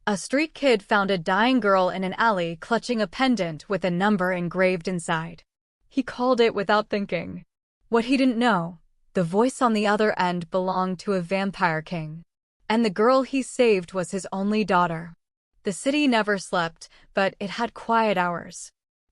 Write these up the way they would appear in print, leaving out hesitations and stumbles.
A street kid found a dying girl in an alley clutching a pendant with a number engraved inside. He called it without thinking. What he didn't know, the voice on the other end belonged to a vampire king. And the girl he saved was his only daughter. The city never slept, but it had quiet hours.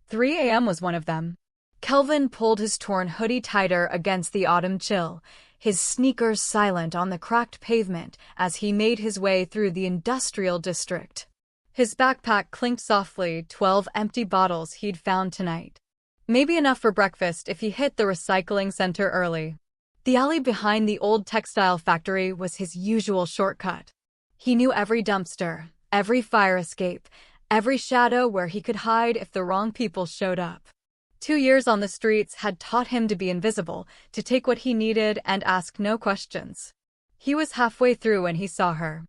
3 a.m. was one of them. Kelvin pulled his torn hoodie tighter against the autumn chill, his sneakers silent on the cracked pavement as he made his way through the industrial district. His backpack clinked softly, 12 empty bottles he'd found tonight. Maybe enough for breakfast if he hit the recycling center early. The alley behind the old textile factory was his usual shortcut. He knew every dumpster, every fire escape, every shadow where he could hide if the wrong people showed up. 2 years on the streets had taught him to be invisible, to take what he needed and ask no questions. He was halfway through when he saw her.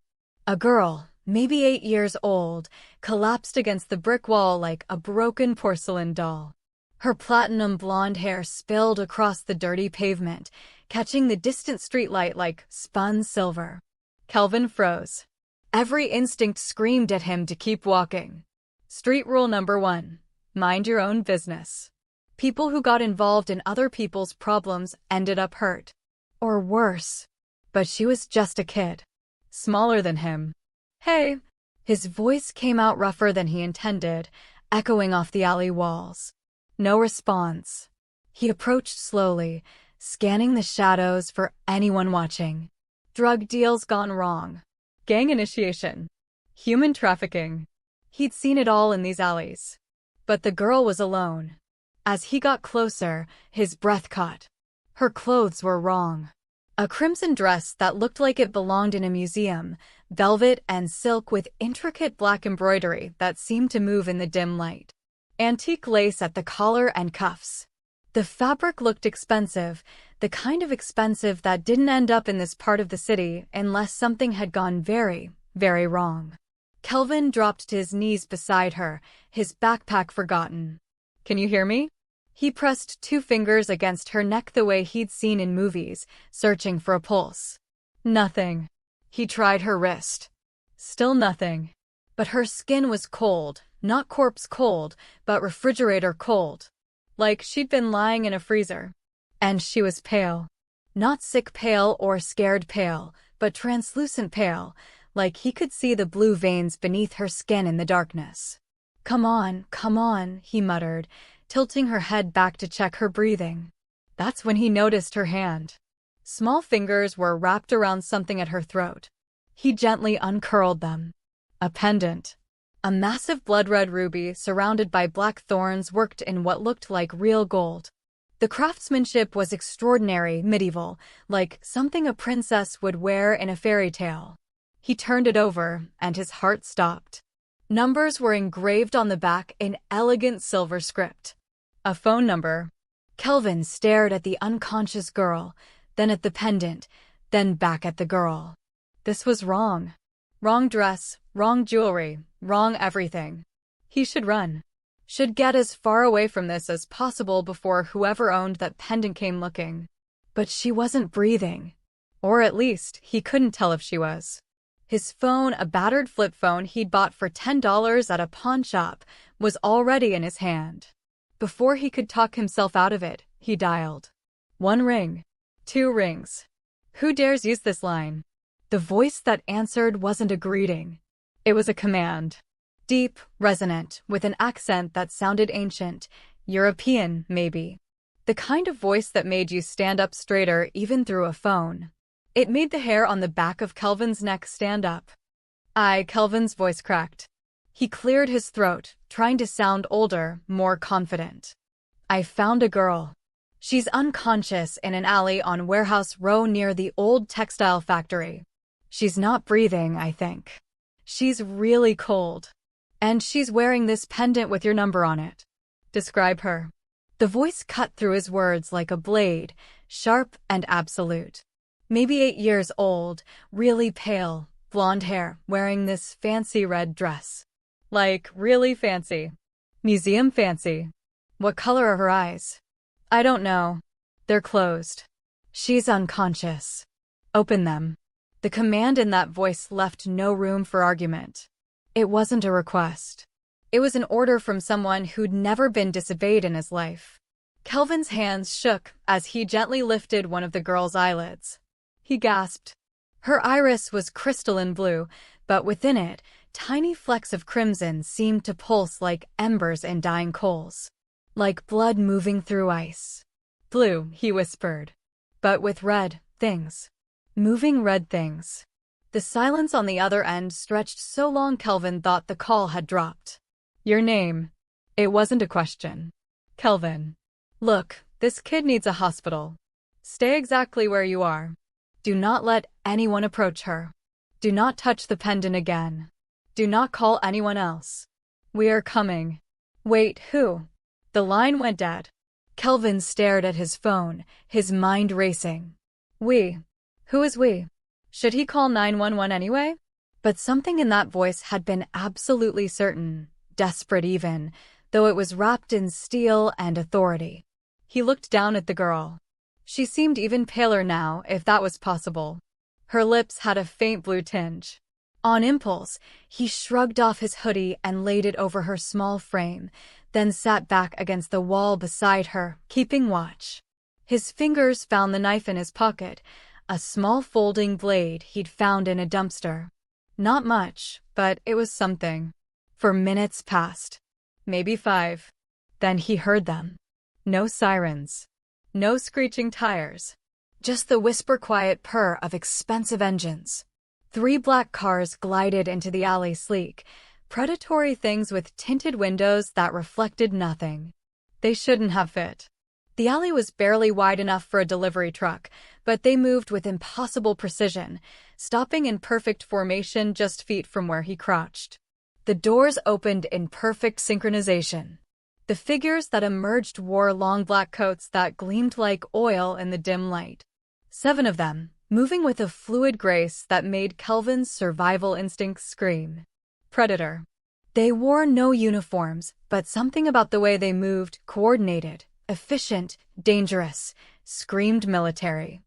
A girl, maybe 8 years old, collapsed against the brick wall like a broken porcelain doll. Her platinum blonde hair spilled across the dirty pavement, catching the distant streetlight like spun silver. Kelvin froze. Every instinct screamed at him to keep walking. Street rule number 1. Mind your own business. People who got involved in other people's problems ended up hurt. Or worse. But she was just a kid. Smaller than him. Hey! His voice came out rougher than he intended, echoing off the alley walls. No response. He approached slowly, scanning the shadows for anyone watching. Drug deals gone wrong. Gang initiation. Human trafficking. He'd seen it all in these alleys. But the girl was alone. As he got closer, his breath caught. Her clothes were wrong. A crimson dress that looked like it belonged in a museum, velvet and silk with intricate black embroidery that seemed to move in the dim light. Antique lace at the collar and cuffs. The fabric looked expensive, the kind of expensive that didn't end up in this part of the city unless something had gone very, very wrong. Kelvin dropped to his knees beside her, his backpack forgotten. Can you hear me? He pressed 2 fingers against her neck the way he'd seen in movies, searching for a pulse. Nothing. He tried her wrist. Still nothing. But her skin was cold, not corpse cold, but refrigerator cold. Like she'd been lying in a freezer. And she was pale. Not sick pale or scared pale, but translucent pale, like he could see the blue veins beneath her skin in the darkness. Come on, he muttered, tilting her head back to check her breathing. That's when he noticed her hand. Small fingers were wrapped around something at her throat. He gently uncurled them. A pendant. A massive blood-red ruby surrounded by black thorns worked in what looked like real gold. The craftsmanship was extraordinary, medieval, like something a princess would wear in a fairy tale. He turned it over, and his heart stopped. Numbers were engraved on the back in elegant silver script. A phone number. Kelvin stared at the unconscious girl, then at the pendant, then back at the girl. This was wrong. Wrong dress, wrong jewelry, wrong everything. He should run. Should get as far away from this as possible before whoever owned that pendant came looking. But she wasn't breathing. Or at least, he couldn't tell if she was. His phone, a battered flip phone he'd bought for $10 at a pawn shop, was already in his hand. Before he could talk himself out of it, he dialed. 1 ring. 2 rings. Who dares use this line? The voice that answered wasn't a greeting. It was a command. Deep, resonant, with an accent that sounded ancient, European, maybe. The kind of voice that made you stand up straighter even through a phone. It made the hair on the back of Kelvin's neck stand up. Kelvin's voice cracked. He cleared his throat, trying to sound older, more confident. I found a girl. She's unconscious in an alley on Warehouse Row near the old textile factory. She's not breathing, I think. She's really cold. And she's wearing this pendant with your number on it. Describe her. The voice cut through his words like a blade, sharp and absolute. Maybe 8 years old, really pale, blonde hair, wearing this fancy red dress. Like, really fancy. Museum fancy. What color are her eyes? I don't know. They're closed. She's unconscious. Open them. The command in that voice left no room for argument. It wasn't a request. It was an order from someone who'd never been disobeyed in his life. Kelvin's hands shook as he gently lifted one of the girl's eyelids. He gasped. Her iris was crystalline blue, but within it, tiny flecks of crimson seemed to pulse like embers in dying coals. Like blood moving through ice. Blue, he whispered. But with red things. Moving red things. The silence on the other end stretched so long Kelvin thought the call had dropped. Your name. It wasn't a question. Kelvin. Look, this kid needs a hospital. Stay exactly where you are. Do not let anyone approach her. Do not touch the pendant again. Do not call anyone else. We are coming. Wait, who? The line went dead. Kelvin stared at his phone, his mind racing. We. Who is we? Should he call 911 anyway? But something in that voice had been absolutely certain, desperate even, though it was wrapped in steel and authority. He looked down at the girl. She seemed even paler now, if that was possible. Her lips had a faint blue tinge. On impulse, he shrugged off his hoodie and laid it over her small frame, then sat back against the wall beside her, keeping watch. His fingers found the knife in his pocket, a small folding blade he'd found in a dumpster. Not much, but it was something. For minutes passed. Maybe 5. Then he heard them. No sirens. No screeching tires. Just the whisper-quiet purr of expensive engines. 3 black cars glided into the alley sleek, predatory things with tinted windows that reflected nothing. They shouldn't have fit. The alley was barely wide enough for a delivery truck, but they moved with impossible precision, stopping in perfect formation just feet from where he crouched. The doors opened in perfect synchronization. The figures that emerged wore long black coats that gleamed like oil in the dim light. 7 of them, moving with a fluid grace that made Kelvin's survival instincts scream. Predator. They wore no uniforms, but something about the way they moved, coordinated, efficient, dangerous, screamed military.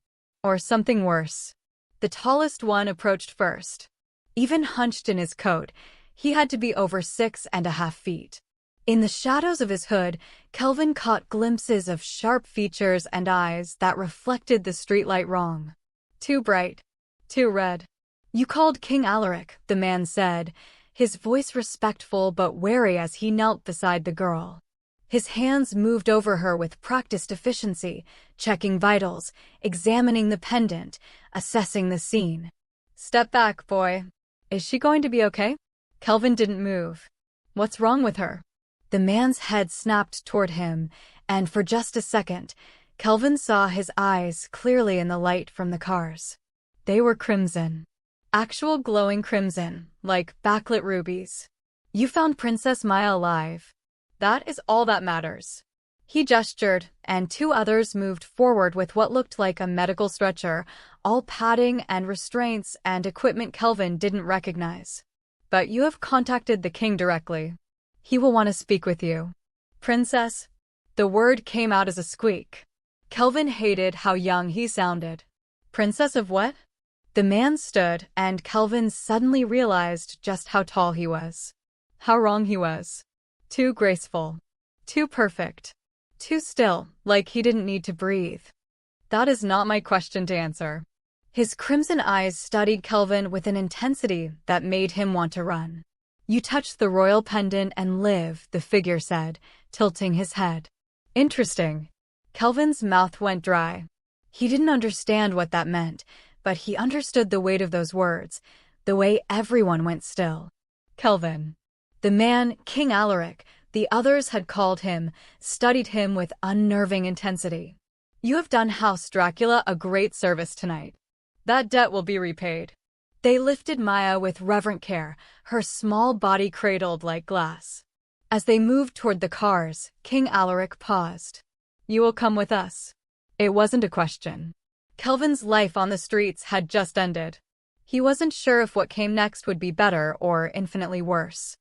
Or something worse. The tallest one approached first. Even hunched in his coat, he had to be over 6.5 feet. In the shadows of his hood, Kelvin caught glimpses of sharp features and eyes that reflected the streetlight wrong. Too bright. Too red. You called King Alaric, the man said, his voice respectful but wary as he knelt beside the girl. His hands moved over her with practiced efficiency, checking vitals, examining the pendant, assessing the scene. Step back, boy. Is she going to be okay? Kelvin didn't move. What's wrong with her? The man's head snapped toward him, and for just a second, Kelvin saw his eyes clearly in the light from the cars. They were crimson. Actual glowing crimson, like backlit rubies. You found Princess Maya alive. That is all that matters. He gestured, and 2 others moved forward with what looked like a medical stretcher, all padding and restraints and equipment Kelvin didn't recognize. But you have contacted the king directly. He will want to speak with you. Princess? The word came out as a squeak. Kelvin hated how young he sounded. Princess of what? The man stood, and Kelvin suddenly realized just how tall he was. How wrong he was. Too graceful. Too perfect. Too still, like he didn't need to breathe. That is not my question to answer. His crimson eyes studied Kelvin with an intensity that made him want to run. You touched the royal pendant and live, the figure said, tilting his head. Interesting. Kelvin's mouth went dry. He didn't understand what that meant, but he understood the weight of those words, the way everyone went still. Kelvin. The man, King Alaric, the others had called him, studied him with unnerving intensity. You have done House Dracula a great service tonight. That debt will be repaid. They lifted Maya with reverent care, her small body cradled like glass. As they moved toward the cars, King Alaric paused. You will come with us. It wasn't a question. Kelvin's life on the streets had just ended. He wasn't sure if what came next would be better or infinitely worse.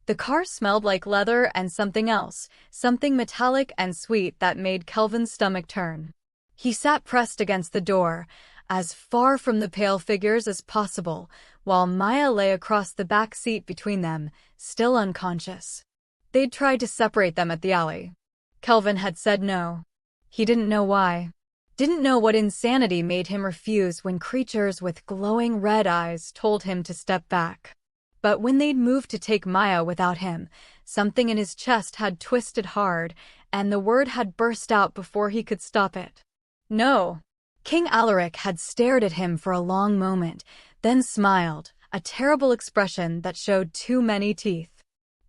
The car smelled like leather and something else, something metallic and sweet that made Kelvin's stomach turn. He sat pressed against the door, as far from the pale figures as possible, while Maya lay across the back seat between them, still unconscious. They'd tried to separate them at the alley. Kelvin had said no. He didn't know why. Didn't know what insanity made him refuse when creatures with glowing red eyes told him to step back. But when they'd moved to take Maya without him, something in his chest had twisted hard, and the word had burst out before he could stop it. No. King Alaric had stared at him for a long moment, then smiled, a terrible expression that showed too many teeth.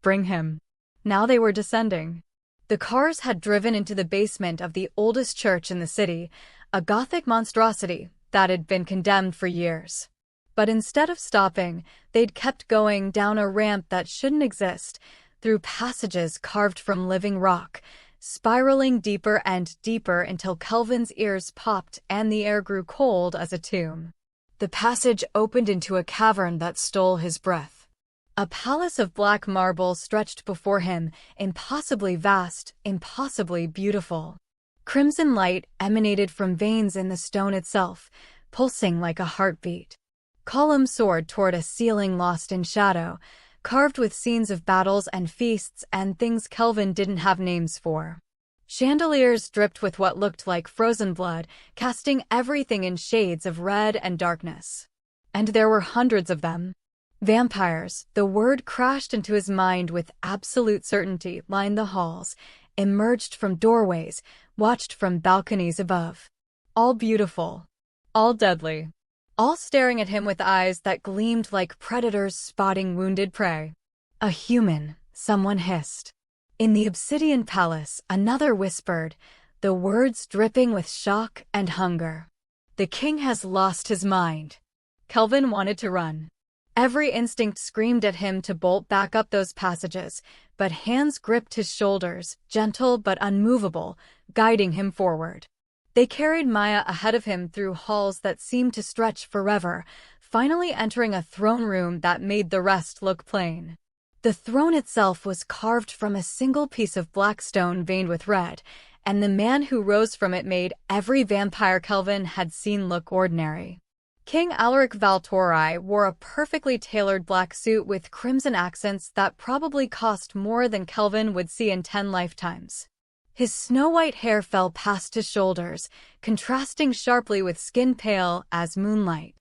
Bring him. Now they were descending. The cars had driven into the basement of the oldest church in the city, a Gothic monstrosity that had been condemned for years. But instead of stopping, they'd kept going down a ramp that shouldn't exist, through passages carved from living rock, spiraling deeper and deeper until Kelvin's ears popped and the air grew cold as a tomb. The passage opened into a cavern that stole his breath. A palace of black marble stretched before him, impossibly vast, impossibly beautiful. Crimson light emanated from veins in the stone itself, pulsing like a heartbeat. Columns soared toward a ceiling lost in shadow, carved with scenes of battles and feasts and things Kelvin didn't have names for. Chandeliers dripped with what looked like frozen blood, casting everything in shades of red and darkness. And there were hundreds of them. Vampires, the word crashed into his mind with absolute certainty, lined the halls, emerged from doorways, watched from balconies above. All beautiful. All deadly. All staring at him with eyes that gleamed like predators spotting wounded prey. A human, someone hissed. In the obsidian palace, another whispered, the words dripping with shock and hunger. The king has lost his mind. Kelvin wanted to run. Every instinct screamed at him to bolt back up those passages, but hands gripped his shoulders, gentle but unmovable, guiding him forward. They carried Maya ahead of him through halls that seemed to stretch forever, finally entering a throne room that made the rest look plain. The throne itself was carved from a single piece of black stone veined with red, and the man who rose from it made every vampire Kelvin had seen look ordinary. King Alaric Valtori wore a perfectly tailored black suit with crimson accents that probably cost more than Kelvin would see in 10 lifetimes. His snow-white hair fell past his shoulders, contrasting sharply with skin pale as moonlight.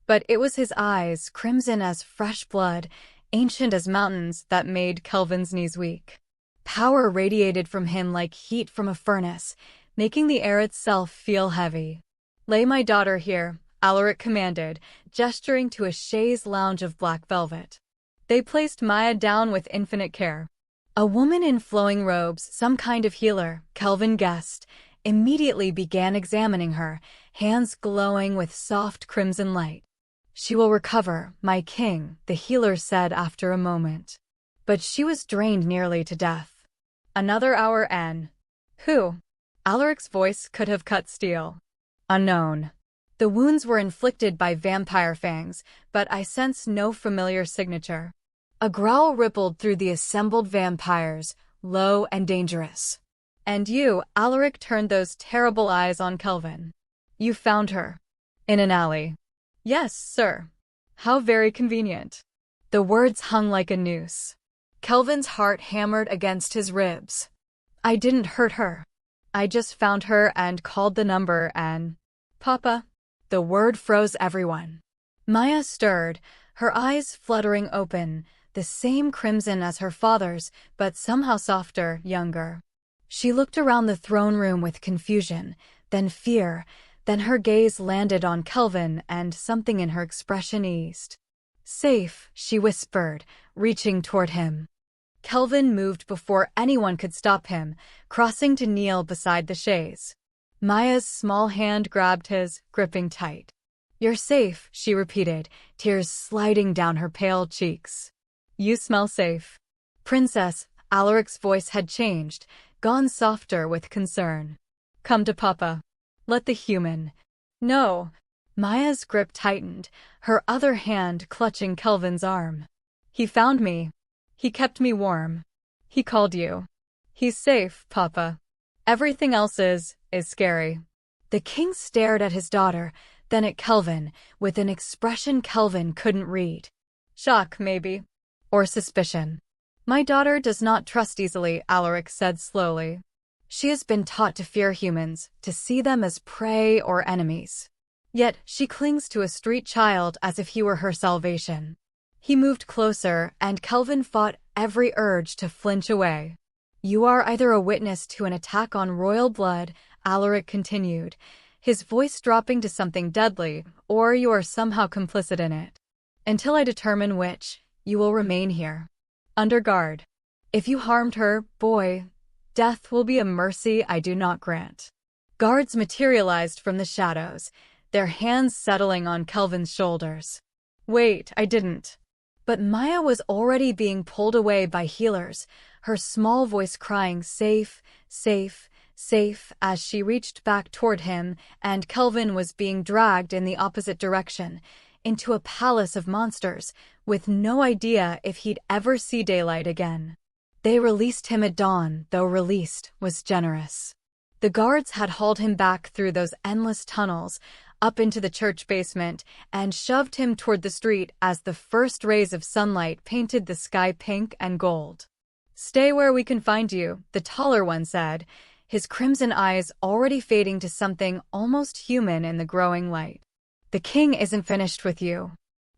But it was his eyes, crimson as fresh blood, ancient as mountains, that made Kelvin's knees weak. Power radiated from him like heat from a furnace, making the air itself feel heavy. "Lay my daughter here," Alaric commanded, gesturing to a chaise lounge of black velvet. They placed Maya down with infinite care. A woman in flowing robes, some kind of healer, Kelvin guessed, immediately began examining her, hands glowing with soft crimson light. "She will recover, my king," the healer said after a moment. But she was drained nearly to death. Another hour and... Who? Alaric's voice could have cut steel. Unknown. The wounds were inflicted by vampire fangs, but I sensed no familiar signature. A growl rippled through the assembled vampires, low and dangerous. "And you," Alaric turned those terrible eyes on Kelvin. "You found her. In an alley." "Yes, sir." "How very convenient." The words hung like a noose. Kelvin's heart hammered against his ribs. "I didn't hurt her. I just found her and called the number and... Papa." The word froze everyone. Maya stirred, her eyes fluttering open, the same crimson as her father's, but somehow softer, younger. She looked around the throne room with confusion, then fear, then her gaze landed on Kelvin and something in her expression eased. "Safe," she whispered, reaching toward him. Kelvin moved before anyone could stop him, crossing to kneel beside the chaise. Maya's small hand grabbed his, gripping tight. "You're safe," she repeated, tears sliding down her pale cheeks. "You smell safe." "Princess," Alaric's voice had changed, gone softer with concern. "Come to Papa. Let the human..." "No." Maya's grip tightened, her other hand clutching Kelvin's arm. "He found me. He kept me warm. He called you. He's safe, Papa. Everything else is scary." The king stared at his daughter, then at Kelvin, with an expression Kelvin couldn't read. Shock, maybe. Or suspicion. My daughter does not trust easily, Alaric said slowly. She has been taught to fear humans, to see them as prey or enemies. Yet she clings to a street child as if he were her salvation. He moved closer, and Kelvin fought every urge to flinch away. You are either a witness to an attack on royal blood, Alaric continued, his voice dropping to something deadly, or you are somehow complicit in it. Until I determine which, you will remain here. Under guard. If you harmed her, boy, death will be a mercy I do not grant. Guards materialized from the shadows, their hands settling on Kelvin's shoulders. Wait, I didn't. But Maya was already being pulled away by healers, her small voice crying safe, safe, safe as she reached back toward him, and Kelvin was being dragged in the opposite direction, into a palace of monsters, with no idea if he'd ever see daylight again. They released him at dawn, though released was generous. The guards had hauled him back through those endless tunnels, up into the church basement, and shoved him toward the street as the first rays of sunlight painted the sky pink and gold. Stay where we can find you, the taller one said, his crimson eyes already fading to something almost human in the growing light. The king isn't finished with you.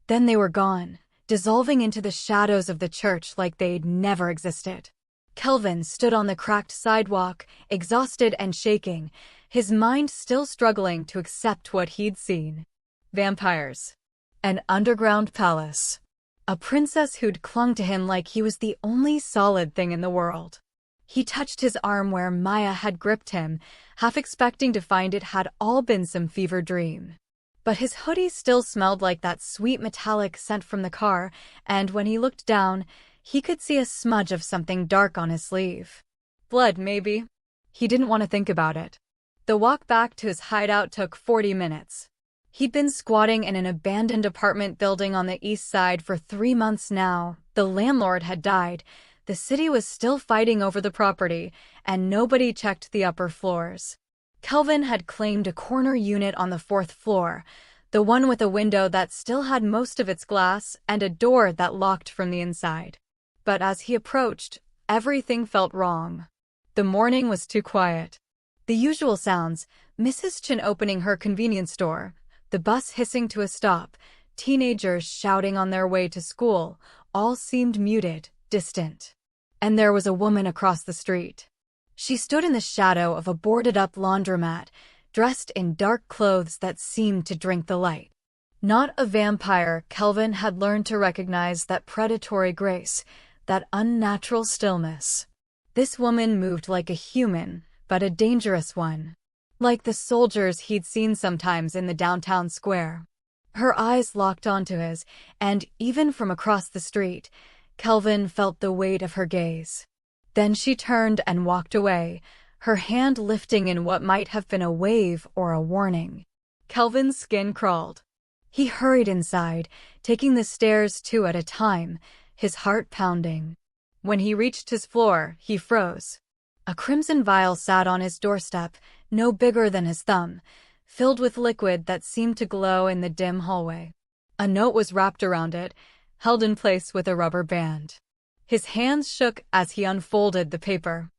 Then they were gone, dissolving into the shadows of the church like they'd never existed. Kelvin stood on the cracked sidewalk, exhausted and shaking, his mind still struggling to accept what he'd seen. Vampires. An underground palace. A princess who'd clung to him like he was the only solid thing in the world. He touched his arm where Maya had gripped him, half expecting to find it had all been some fever dream. But his hoodie still smelled like that sweet metallic scent from the car, and when he looked down, he could see a smudge of something dark on his sleeve. Blood, maybe. He didn't want to think about it. The walk back to his hideout took 40 minutes. He'd been squatting in an abandoned apartment building on the east side for 3 months now. The landlord had died, the city was still fighting over the property, and nobody checked the upper floors. Kelvin had claimed a corner unit on the 4th floor, the one with a window that still had most of its glass and a door that locked from the inside. But as he approached, everything felt wrong. The morning was too quiet. The usual sounds, Mrs. Chen opening her convenience store, the bus hissing to a stop, teenagers shouting on their way to school, all seemed muted, distant. And there was a woman across the street. She stood in the shadow of a boarded-up laundromat, dressed in dark clothes that seemed to drink the light. Not a vampire, Kelvin had learned to recognize that predatory grace, that unnatural stillness. This woman moved like a human, but a dangerous one. Like the soldiers he'd seen sometimes in the downtown square. Her eyes locked onto his, and even from across the street, Kelvin felt the weight of her gaze. Then she turned and walked away, her hand lifting in what might have been a wave or a warning. Kelvin's skin crawled. He hurried inside, taking the stairs 2 at a time, his heart pounding. When he reached his floor, he froze. A crimson vial sat on his doorstep, no bigger than his thumb, filled with liquid that seemed to glow in the dim hallway. A note was wrapped around it, held in place with a rubber band. His hands shook as he unfolded the paper.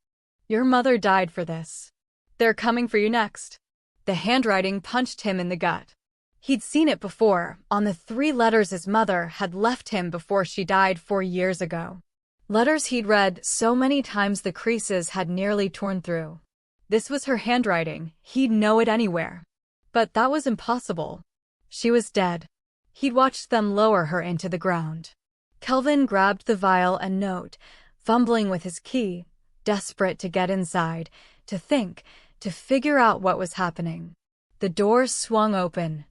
Your mother died for this. They're coming for you next. The handwriting punched him in the gut. He'd seen it before, on the 3 letters his mother had left him before she died 4 years ago. Letters he'd read so many times the creases had nearly torn through. This was her handwriting, he'd know it anywhere. But that was impossible. She was dead. He'd watched them lower her into the ground. Kelvin grabbed the vial and note, fumbling with his key, desperate to get inside, to think, to figure out what was happening. The door swung open,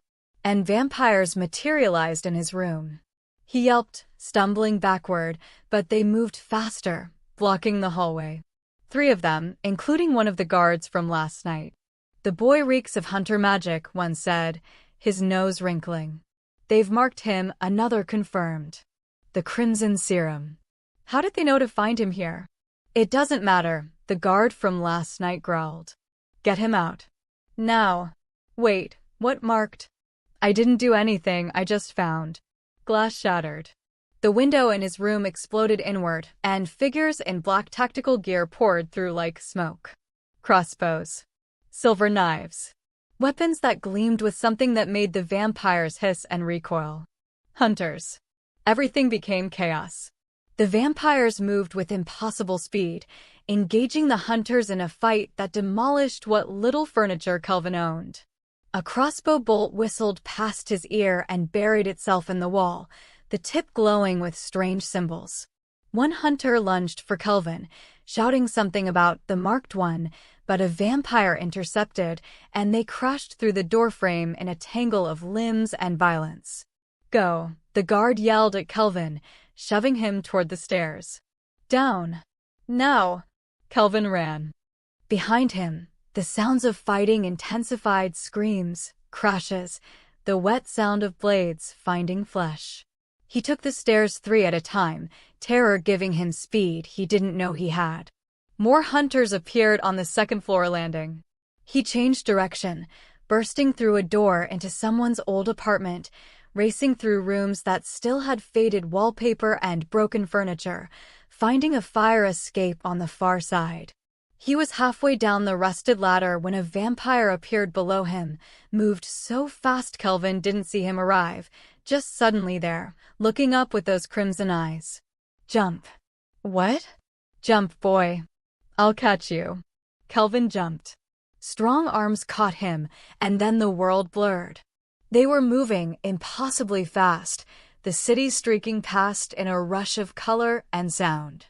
and vampires materialized in his room. He yelped, stumbling backward, but they moved faster, blocking the hallway. 3 of them, including one of the guards from last night. The boy reeks of hunter magic, one said, his nose wrinkling. They've marked him, another confirmed. The Crimson Serum. How did they know to find him here? It doesn't matter, the guard from last night growled. Get him out. Now. Wait, what marked? I didn't do anything, I just found. Glass shattered. The window in his room exploded inward, and figures in black tactical gear poured through like smoke. Crossbows. Silver knives. Weapons that gleamed with something that made the vampires hiss and recoil. Hunters. Everything became chaos. The vampires moved with impossible speed, engaging the hunters in a fight that demolished what little furniture Kelvin owned. A crossbow bolt whistled past his ear and buried itself in the wall, the tip glowing with strange symbols. One hunter lunged for Kelvin, shouting something about the marked one, but a vampire intercepted, and they crashed through the doorframe in a tangle of limbs and violence. Go, the guard yelled at Kelvin, shoving him toward the stairs. Down. Now. Kelvin ran. Behind him, the sounds of fighting intensified, screams, crashes, the wet sound of blades finding flesh. He took the stairs 3 at a time, terror giving him speed he didn't know he had. More hunters appeared on the second-floor landing. He changed direction, bursting through a door into someone's old apartment, racing through rooms that still had faded wallpaper and broken furniture, finding a fire escape on the far side. He was halfway down the rusted ladder when a vampire appeared below him, moved so fast Kelvin didn't see him arrive, just suddenly there, looking up with those crimson eyes. Jump. What? Jump, boy. I'll catch you. Kelvin jumped. Strong arms caught him, and then the world blurred. They were moving impossibly fast, the city streaking past in a rush of color and sound.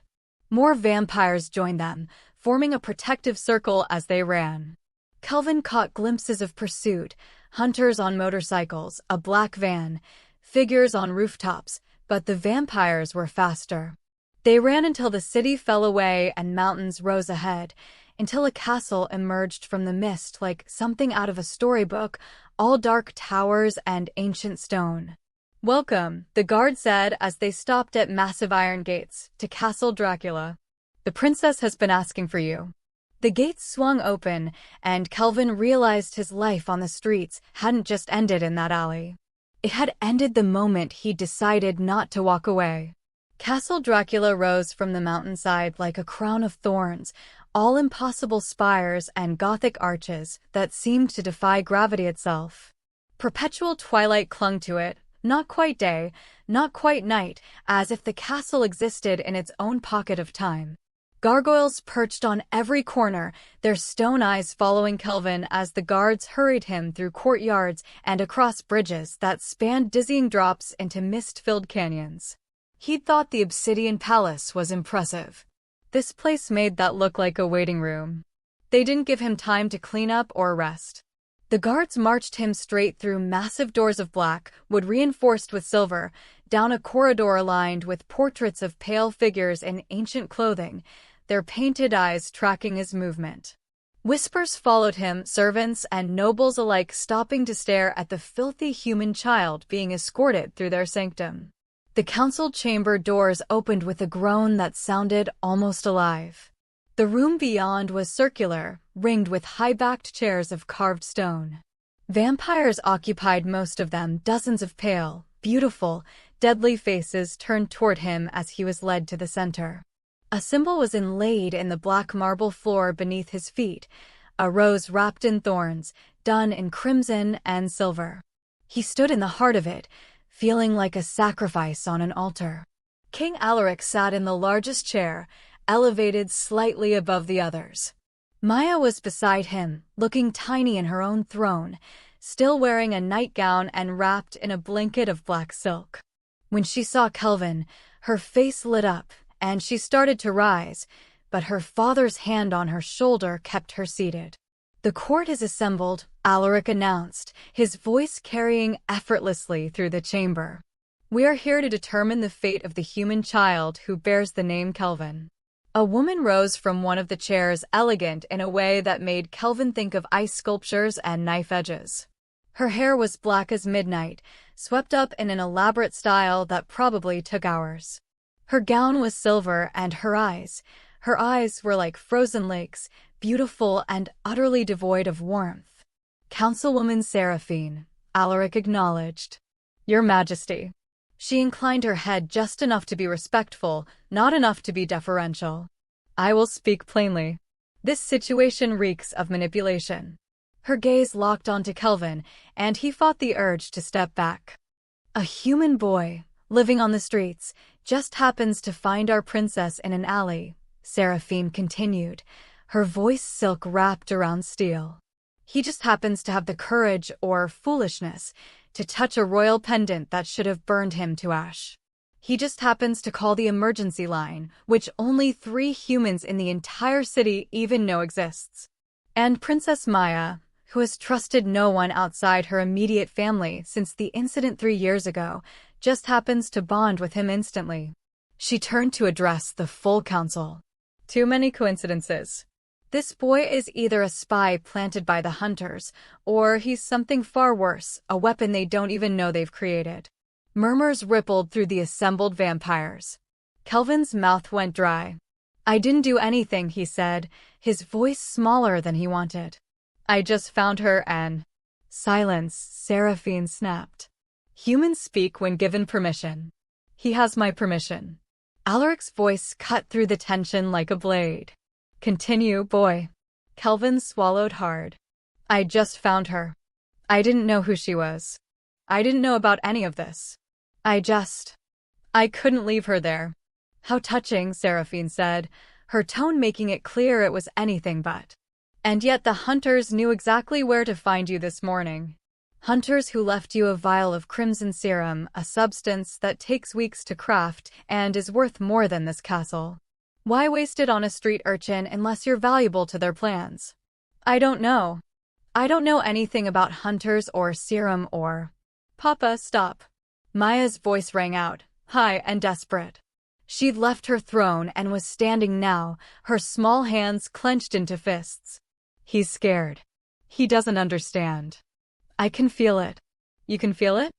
More vampires joined them, forming a protective circle as they ran. Kelvin caught glimpses of pursuit, hunters on motorcycles, a black van, figures on rooftops, but the vampires were faster. They ran until the city fell away and mountains rose ahead, until a castle emerged from the mist like something out of a storybook, all dark towers and ancient stone. Welcome, the guard said as they stopped at massive iron gates, to Castle Dracula. The princess has been asking for you. The gates swung open, and Kelvin realized his life on the streets hadn't just ended in that alley. It had ended the moment he decided not to walk away. Castle Dracula rose from the mountainside like a crown of thorns, all impossible spires and Gothic arches that seemed to defy gravity itself. Perpetual twilight clung to it, not quite day, not quite night, as if the castle existed in its own pocket of time. Gargoyles perched on every corner, their stone eyes following Kelvin as the guards hurried him through courtyards and across bridges that spanned dizzying drops into mist-filled canyons. He'd thought the Obsidian Palace was impressive. This place made that look like a waiting room. They didn't give him time to clean up or rest. The guards marched him straight through massive doors of black, wood reinforced with silver, down a corridor lined with portraits of pale figures in ancient clothing, their painted eyes tracking his movement. Whispers followed him, servants and nobles alike stopping to stare at the filthy human child being escorted through their sanctum. The council chamber doors opened with a groan that sounded almost alive. The room beyond was circular, ringed with high-backed chairs of carved stone. Vampires occupied most of them, dozens of pale, beautiful, deadly faces turned toward him as he was led to the center. A symbol was inlaid in the black marble floor beneath his feet, a rose wrapped in thorns, done in crimson and silver. He stood in the heart of it, feeling like a sacrifice on an altar. King Alaric sat in the largest chair, elevated slightly above the others. Maya was beside him, looking tiny in her own throne, still wearing a nightgown and wrapped in a blanket of black silk. When she saw Kelvin, her face lit up, and she started to rise, but her father's hand on her shoulder kept her seated. The court is assembled, Alaric announced, his voice carrying effortlessly through the chamber. We are here to determine the fate of the human child who bears the name Kelvin. A woman rose from one of the chairs, elegant in a way that made Kelvin think of ice sculptures and knife edges. Her hair was black as midnight, swept up in an elaborate style that probably took hours. Her gown was silver, and her eyes were like frozen lakes, beautiful and utterly devoid of warmth. Councilwoman Seraphine, Alaric acknowledged. Your Majesty. She inclined her head just enough to be respectful, not enough to be deferential. I will speak plainly. This situation reeks of manipulation. Her gaze locked onto Kelvin, and he fought the urge to step back. A human boy, living on the streets, just happens to find our princess in an alley, Seraphine continued, her voice silk wrapped around steel. He just happens to have the courage or foolishness to touch a royal pendant that should have burned him to ash. He just happens to call the emergency line, which only 3 humans in the entire city even know exists. And Princess Maya, who has trusted no one outside her immediate family since the incident 3 years ago, just happens to bond with him instantly. She turned to address the full council. Too many coincidences. This boy is either a spy planted by the hunters, or he's something far worse, a weapon they don't even know they've created. Murmurs rippled through the assembled vampires. Kelvin's mouth went dry. I didn't do anything, he said, his voice smaller than he wanted. I just found her and… Silence, Seraphine snapped. Humans speak when given permission. He has my permission. Alaric's voice cut through the tension like a blade. Continue, boy. Kelvin swallowed hard. I just found her. I didn't know who she was. I didn't know about any of this. I couldn't leave her there. How touching, Seraphine said, her tone making it clear it was anything but. And yet the hunters knew exactly where to find you this morning. Hunters who left you a vial of crimson serum, a substance that takes weeks to craft and is worth more than this castle. Why waste it on a street urchin unless you're valuable to their plans? I don't know. I don't know anything about hunters or serum or… Papa, stop. Maya's voice rang out, high and desperate. She'd left her throne and was standing now, her small hands clenched into fists. He's scared. He doesn't understand. I can feel it. You can feel it?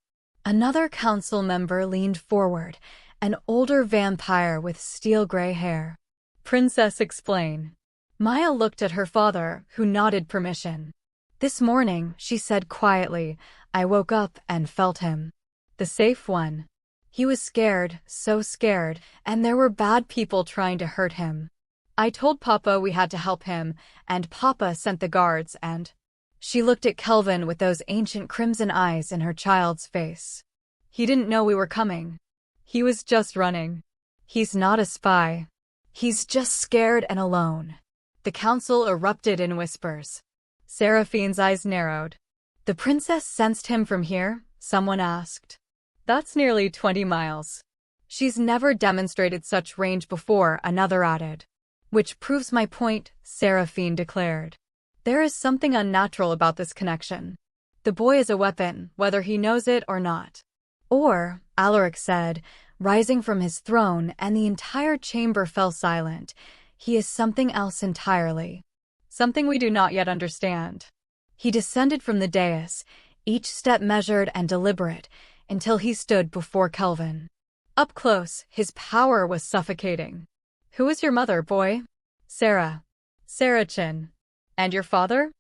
Another council member leaned forward, an older vampire with steel-gray hair. Princess, explain. Maya looked at her father, who nodded permission. This morning, she said quietly, I woke up and felt him. The safe one. He was scared, so scared, and there were bad people trying to hurt him. I told Papa we had to help him, and Papa sent the guards and… She looked at Kelvin with those ancient crimson eyes in her child's face. He didn't know we were coming. He was just running. He's not a spy. He's just scared and alone. The council erupted in whispers. Seraphine's eyes narrowed. The princess sensed him from here? Someone asked. That's nearly 20 miles. She's never demonstrated such range before, another added. Which proves my point, Seraphine declared. There is something unnatural about this connection. The boy is a weapon, whether he knows it or not. Or, Alaric said, rising from his throne, and the entire chamber fell silent, he is something else entirely. Something we do not yet understand. He descended from the dais, each step measured and deliberate, until he stood before Kelvin. Up close, his power was suffocating. Who is your mother, boy? Sarah. Sarah Chin. And your father?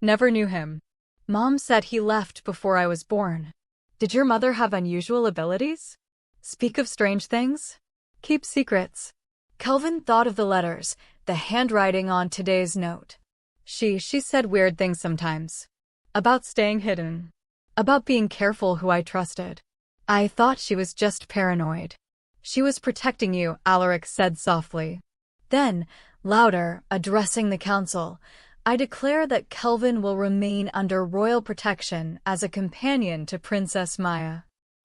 Never knew him. Mom said he left before I was born. Did your mother have unusual abilities? Speak of strange things? Keep secrets. Kelvin thought of the letters, the handwriting on today's note. She said weird things sometimes. About staying hidden. About being careful who I trusted. I thought she was just paranoid. She was protecting you, Alaric said softly. Then, louder, addressing the council, I declare that Kelvin will remain under royal protection as a companion to Princess Maya.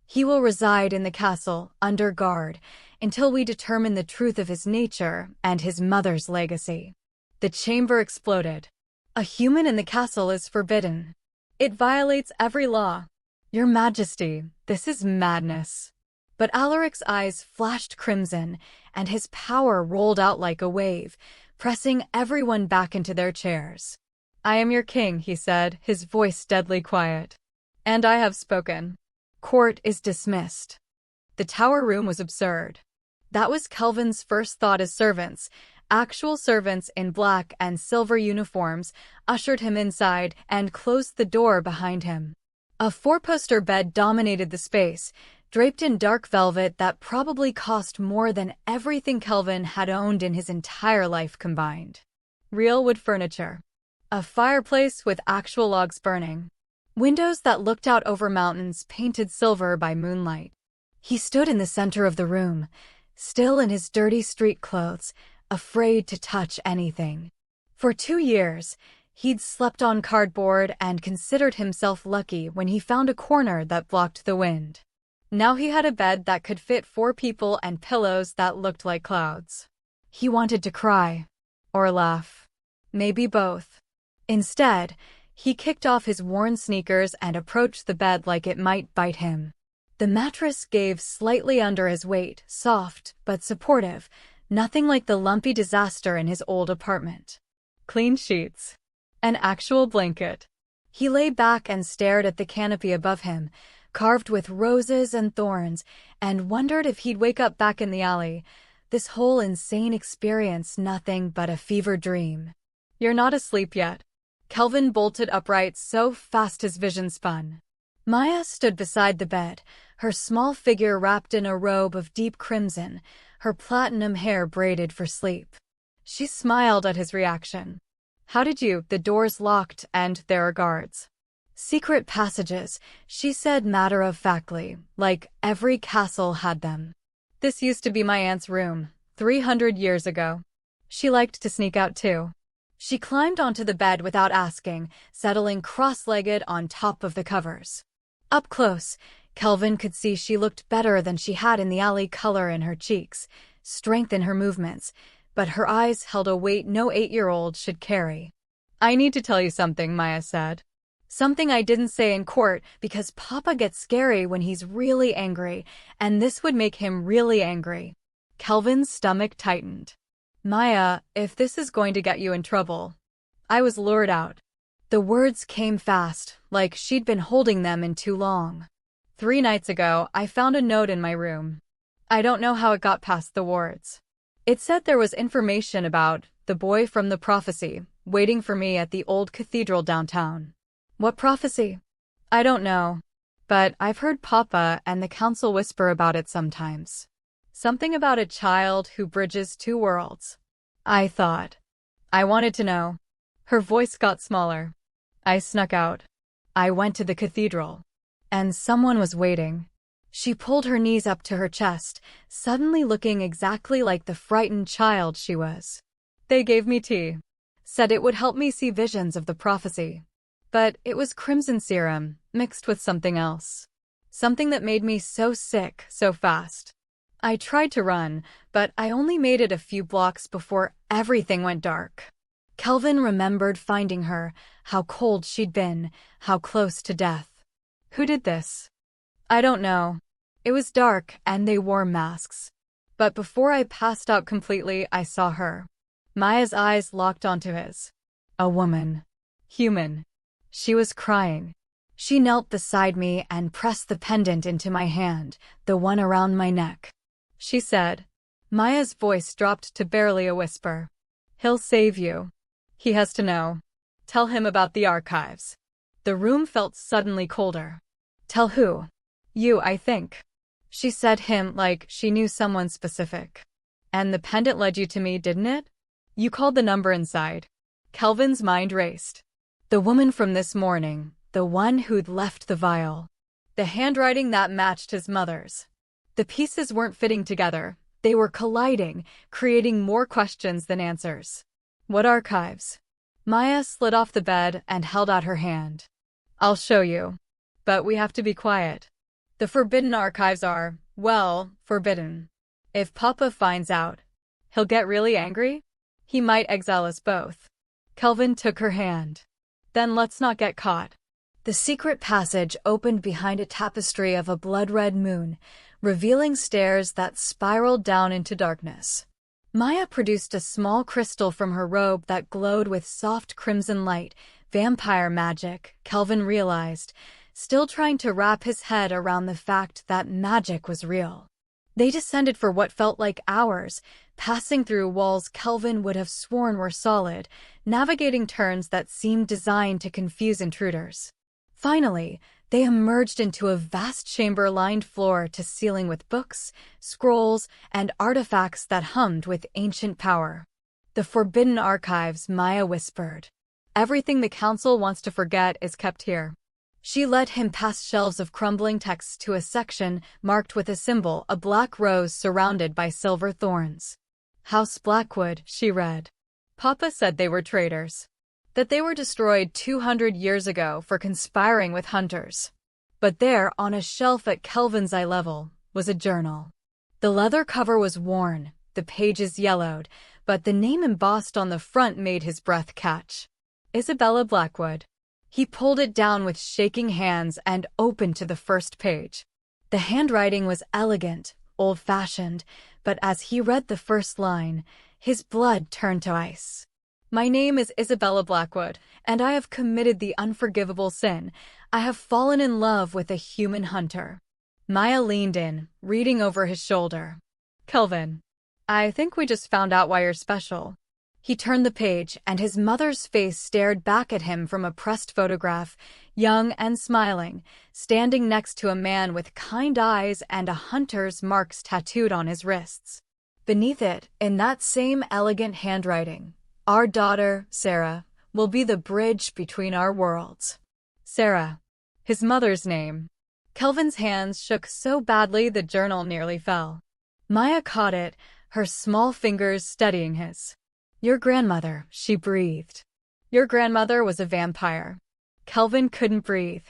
He will reside in the castle, under guard, until we determine the truth of his nature and his mother's legacy. The chamber exploded. A human in the castle is forbidden. It violates every law. Your Majesty, this is madness. But Alaric's eyes flashed crimson, and his power rolled out like a wave, pressing everyone back into their chairs. I am your king, he said, his voice deadly quiet. And I have spoken. Court is dismissed. The tower room was absurd. That was Kelvin's first thought as servants. Actual servants in black and silver uniforms ushered him inside and closed the door behind him. A four-poster bed dominated the space, draped in dark velvet that probably cost more than everything Kelvin had owned in his entire life combined. Real wood furniture. A fireplace with actual logs burning. Windows that looked out over mountains painted silver by moonlight. He stood in the center of the room, still in his dirty street clothes, afraid to touch anything. For 2 years, he'd slept on cardboard and considered himself lucky when he found a corner that blocked the wind. Now he had a bed that could fit 4 people and pillows that looked like clouds. He wanted to cry. Or laugh. Maybe both. Instead, he kicked off his worn sneakers and approached the bed like it might bite him. The mattress gave slightly under his weight, soft but supportive, nothing like the lumpy disaster in his old apartment. Clean sheets. An actual blanket. He lay back and stared at the canopy above him, carved with roses and thorns, and wondered if he'd wake up back in the alley. This whole insane experience nothing but a fever dream. You're not asleep yet. Kelvin bolted upright so fast his vision spun. Maya stood beside the bed, her small figure wrapped in a robe of deep crimson, her platinum hair braided for sleep. She smiled at his reaction. How did you? The door's locked and there are guards. Secret passages, she said matter-of-factly, like every castle had them. This used to be my aunt's room, 300 years ago. She liked to sneak out too. She climbed onto the bed without asking, settling cross-legged on top of the covers. Up close, Kelvin could see she looked better than she had in the alley, color in her cheeks, strength in her movements, but her eyes held a weight no 8-year-old should carry. I need to tell you something, Maya said. Something I didn't say in court because Papa gets scary when he's really angry, and this would make him really angry. Kelvin's stomach tightened. Maya, if this is going to get you in trouble. I was lured out. The words came fast, like she'd been holding them in too long. 3 nights ago, I found a note in my room. I don't know how it got past the wards. It said there was information about the boy from the prophecy, waiting for me at the old cathedral downtown. What prophecy? I don't know. But I've heard Papa and the council whisper about it sometimes. Something about a child who bridges 2 worlds. I thought. I wanted to know. Her voice got smaller. I snuck out. I went to the cathedral. And someone was waiting. She pulled her knees up to her chest, suddenly looking exactly like the frightened child she was. They gave me tea. Said it would help me see visions of the prophecy. But it was crimson serum, mixed with something else. Something that made me so sick so fast. I tried to run, but I only made it a few blocks before everything went dark. Kelvin remembered finding her, how cold she'd been, how close to death. Who did this? I don't know. It was dark and they wore masks. But before I passed out completely, I saw her. Maya's eyes locked onto his. A woman. Human. She was crying. She knelt beside me and pressed the pendant into my hand, the one around my neck. She said. Maya's voice dropped to barely a whisper. He'll save you. He has to know. Tell him about the archives. The room felt suddenly colder. Tell who? You, I think. She said him like she knew someone specific. And the pendant led you to me, didn't it? You called the number inside. Kelvin's mind raced. The woman from this morning, the one who'd left the vial. The handwriting that matched his mother's. The pieces weren't fitting together. They were colliding, creating more questions than answers. What archives? Maya slid off the bed and held out her hand. I'll show you. But we have to be quiet. The forbidden archives are, well, forbidden. If Papa finds out, he'll get really angry? He might exile us both. Kelvin took her hand. Then let's not get caught. The secret passage opened behind a tapestry of a blood-red moon, revealing stairs that spiraled down into darkness. Maya produced a small crystal from her robe that glowed with soft crimson light. Vampire magic, Kelvin realized, still trying to wrap his head around the fact that magic was real. They descended for what felt like hours, passing through walls Kelvin would have sworn were solid, navigating turns that seemed designed to confuse intruders. Finally, They emerged into a vast chamber-lined floor to ceiling with books, scrolls, and artifacts that hummed with ancient power. The forbidden archives, Maya whispered. Everything the council wants to forget is kept here. She led him past shelves of crumbling texts to a section marked with a symbol, a black rose surrounded by silver thorns. House Blackwood, she read. Papa said they were traitors. That they were destroyed 200 years ago for conspiring with hunters. But there, on a shelf at Kelvin's eye level, was a journal. The leather cover was worn, the pages yellowed, but the name embossed on the front made his breath catch. Isabella Blackwood. He pulled it down with shaking hands and opened to the first page. The handwriting was elegant, old-fashioned, but as he read the first line, his blood turned to ice. My name is Isabella Blackwood, and I have committed the unforgivable sin. I have fallen in love with a human hunter. Maya leaned in, reading over his shoulder. Kelvin, I think we just found out why you're special. He turned the page, and his mother's face stared back at him from a pressed photograph, young and smiling, standing next to a man with kind eyes and a hunter's marks tattooed on his wrists. Beneath it, in that same elegant handwriting, our daughter, Sarah, will be the bridge between our worlds. Sarah. His mother's name. Kelvin's hands shook so badly the journal nearly fell. Maya caught it, her small fingers steadying his. Your grandmother, she breathed. Your grandmother was a vampire. Kelvin couldn't breathe.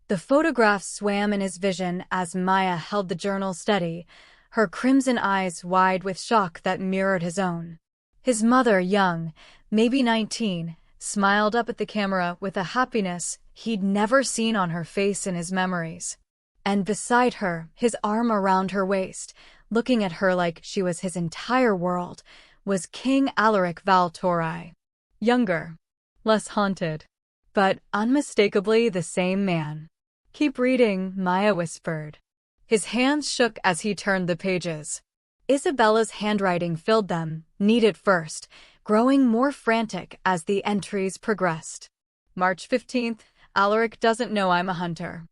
The photograph swam in his vision as Maya held the journal steady, her crimson eyes wide with shock that mirrored his own. His mother, young, maybe 19, smiled up at the camera with a happiness he'd never seen on her face in his memories. And beside her, his arm around her waist, looking at her like she was his entire world, was King Alaric Valtori. Younger, less haunted, but unmistakably the same man. Keep reading, Maya whispered. His hands shook as he turned the pages. Isabella's handwriting filled them, neat at first, growing more frantic as the entries progressed. March 15th, Alaric doesn't know I'm a hunter.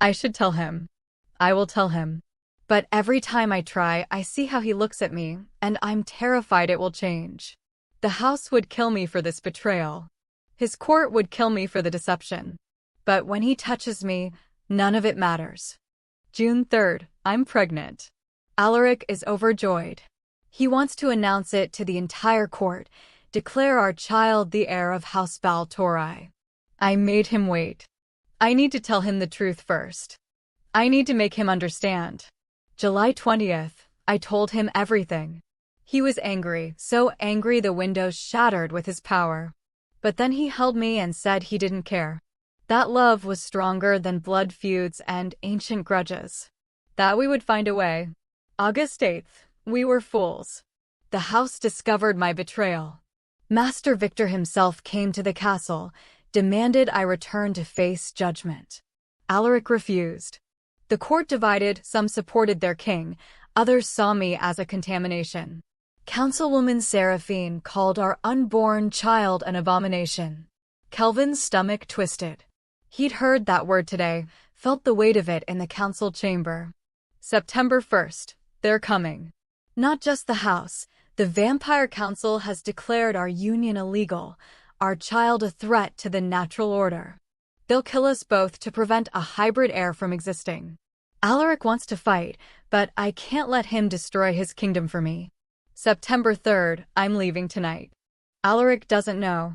I should tell him. I will tell him. But every time I try, I see how he looks at me, and I'm terrified it will change. The house would kill me for this betrayal. His court would kill me for the deception. But when he touches me, none of it matters. June 3rd, I'm pregnant. Alaric is overjoyed. He wants to announce it to the entire court, declare our child the heir of House Valtori. I made him wait. I need to tell him the truth first. I need to make him understand. July 20th, I told him everything. He was angry, so angry the windows shattered with his power. But then he held me and said he didn't care. That love was stronger than blood feuds and ancient grudges. That we would find a way. August 8th, we were fools. The house discovered my betrayal. Master Victor himself came to the castle, demanded I return to face judgment. Alaric refused. The court divided, some supported their king, others saw me as a contamination. Councilwoman Seraphine called our unborn child an abomination. Kelvin's stomach twisted. He'd heard that word today, felt the weight of it in the council chamber. September 1st, they're coming. Not just the house, the Vampire Council has declared our union illegal, our child a threat to the natural order. They'll kill us both to prevent a hybrid heir from existing. Alaric wants to fight, but I can't let him destroy his kingdom for me. September 3rd, I'm leaving tonight. Alaric doesn't know.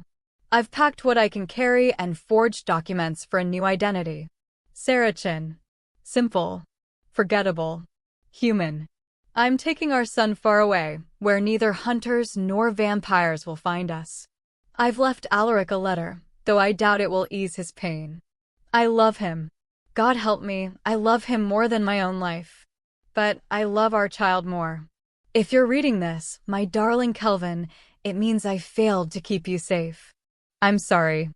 I've packed what I can carry and forged documents for a new identity. Saracen. Simple. Forgettable. Human. I'm taking our son far away, where neither hunters nor vampires will find us. I've left Alaric a letter, though I doubt it will ease his pain. I love him. God help me, I love him more than my own life. But I love our child more. If you're reading this, my darling Kelvin, it means I failed to keep you safe. I'm sorry.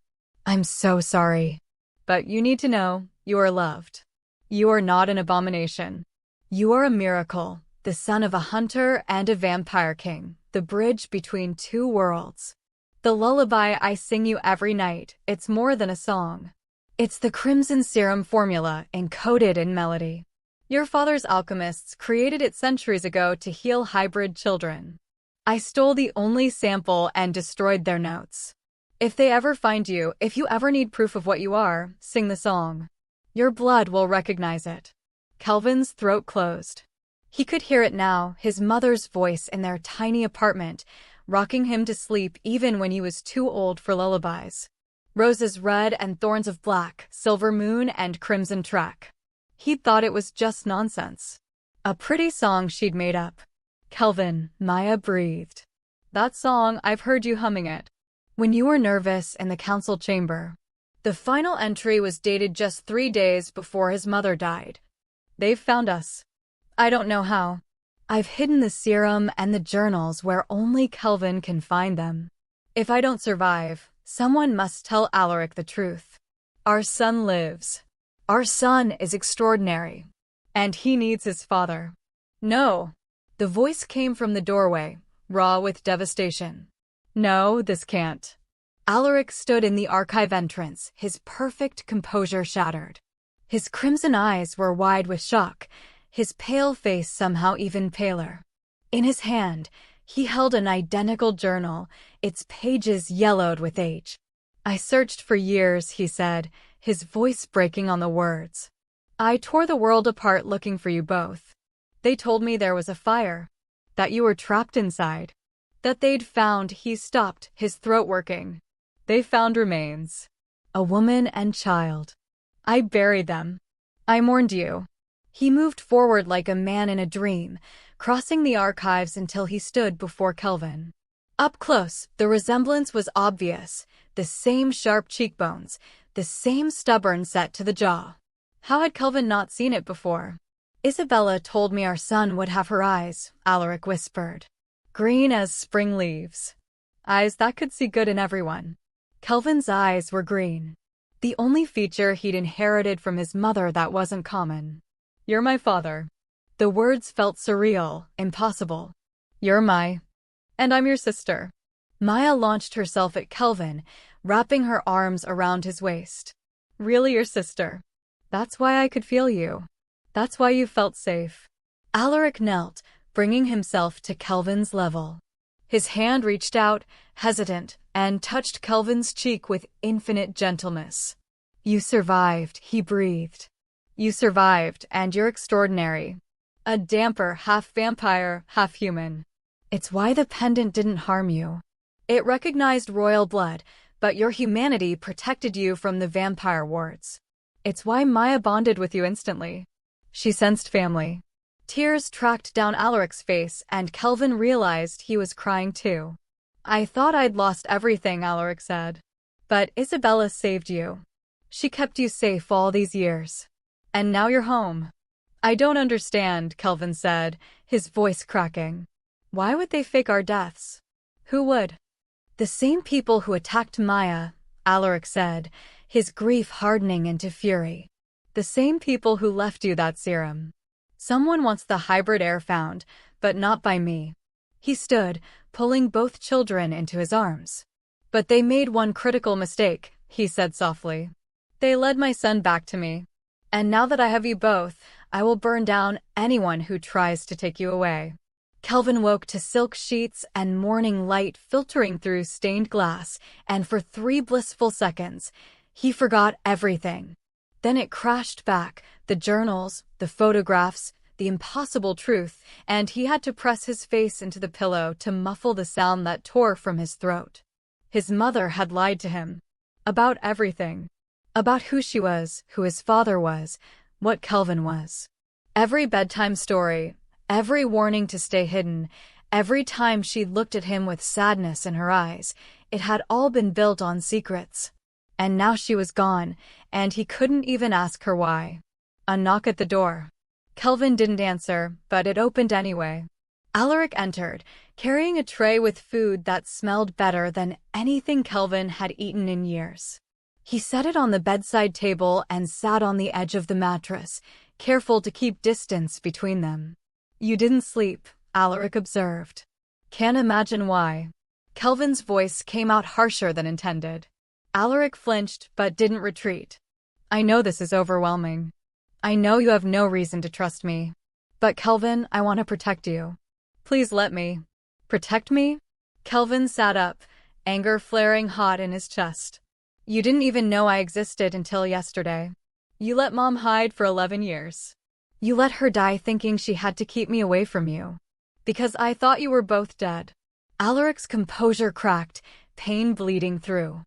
I'm so sorry. But you need to know, you are loved. You are not an abomination. You are a miracle, the son of a hunter and a vampire king, the bridge between two worlds. The lullaby I sing you every night, it's more than a song. It's the crimson serum formula encoded in melody. Your father's alchemists created it centuries ago to heal hybrid children. I stole the only sample and destroyed their notes. If they ever find you, if you ever need proof of what you are, sing the song. Your blood will recognize it. Kelvin's throat closed. He could hear it now, his mother's voice in their tiny apartment, rocking him to sleep even when he was too old for lullabies. Roses red and thorns of black, silver moon and crimson track. He'd thought it was just nonsense. A pretty song she'd made up. Kelvin, Maya breathed. That song, I've heard you humming it. When you were nervous in the council chamber. The final entry was dated just 3 days before his mother died. They've found us. I don't know how. I've hidden the serum and the journals where only Kelvin can find them. If I don't survive, someone must tell Alaric the truth. Our son lives. Our son is extraordinary. And he needs his father. No. The voice came from the doorway, raw with devastation. No, this can't. Alaric stood in the archive entrance, his perfect composure shattered. His crimson eyes were wide with shock, his pale face somehow even paler. In his hand, he held an identical journal, its pages yellowed with age. I searched for years, he said, his voice breaking on the words. I tore the world apart looking for you both. They told me there was a fire, that you were trapped inside, that they'd found. He stopped, his throat working. They found remains. A woman and child. I buried them. I mourned you. He moved forward like a man in a dream, crossing the archives until he stood before Kelvin. Up close, the resemblance was obvious, the same sharp cheekbones, the same stubborn set to the jaw. How had Kelvin not seen it before? Isabella told me our son would have her eyes, Alaric whispered. Green as spring leaves. Eyes that could see good in everyone. Kelvin's eyes were green. The only feature he'd inherited from his mother that wasn't common. You're my father. The words felt surreal, impossible. You're my... And I'm your sister. Maya launched herself at Kelvin, wrapping her arms around his waist. Really your sister. That's why I could feel you. That's why you felt safe. Alaric knelt, bringing himself to Kelvin's level. His hand reached out, hesitant, and touched Kelvin's cheek with infinite gentleness. You survived, he breathed. You survived, and you're extraordinary. A damper, half vampire, half human. It's why the pendant didn't harm you. It recognized royal blood, but your humanity protected you from the vampire wards. It's why Maya bonded with you instantly. She sensed family. Tears tracked down Alaric's face, and Kelvin realized he was crying too. I thought I'd lost everything, Alaric said. But Isabella saved you. She kept you safe all these years. And now you're home. I don't understand, Kelvin said, his voice cracking. Why would they fake our deaths? Who would? The same people who attacked Maya, Alaric said, his grief hardening into fury. The same people who left you that serum. Someone wants the hybrid heir found, but not by me. He stood, pulling both children into his arms. But they made one critical mistake, he said softly. They led my son back to me. And now that I have you both, I will burn down anyone who tries to take you away. Kelvin woke to silk sheets and morning light filtering through stained glass, and for 3 blissful seconds, he forgot everything. Then it crashed back, the journals, the photographs, the impossible truth, and he had to press his face into the pillow to muffle the sound that tore from his throat. His mother had lied to him. About everything. About who she was, who his father was, what Kelvin was. Every bedtime story, every warning to stay hidden, every time she looked at him with sadness in her eyes, it had all been built on secrets. And now she was gone, and he couldn't even ask her why. A knock at the door. Kelvin didn't answer, but it opened anyway. Alaric entered, carrying a tray with food that smelled better than anything Kelvin had eaten in years. He set it on the bedside table and sat on the edge of the mattress, careful to keep distance between them. You didn't sleep, Alaric observed. Can't imagine why. Kelvin's voice came out harsher than intended. Alaric flinched but didn't retreat. I know this is overwhelming. I know you have no reason to trust me. But Kelvin, I want to protect you. Please let me. Protect me? Kelvin sat up, anger flaring hot in his chest. You didn't even know I existed until yesterday. You let Mom hide for 11 years. You let her die thinking she had to keep me away from you. Because I thought you were both dead. Alaric's composure cracked, pain bleeding through.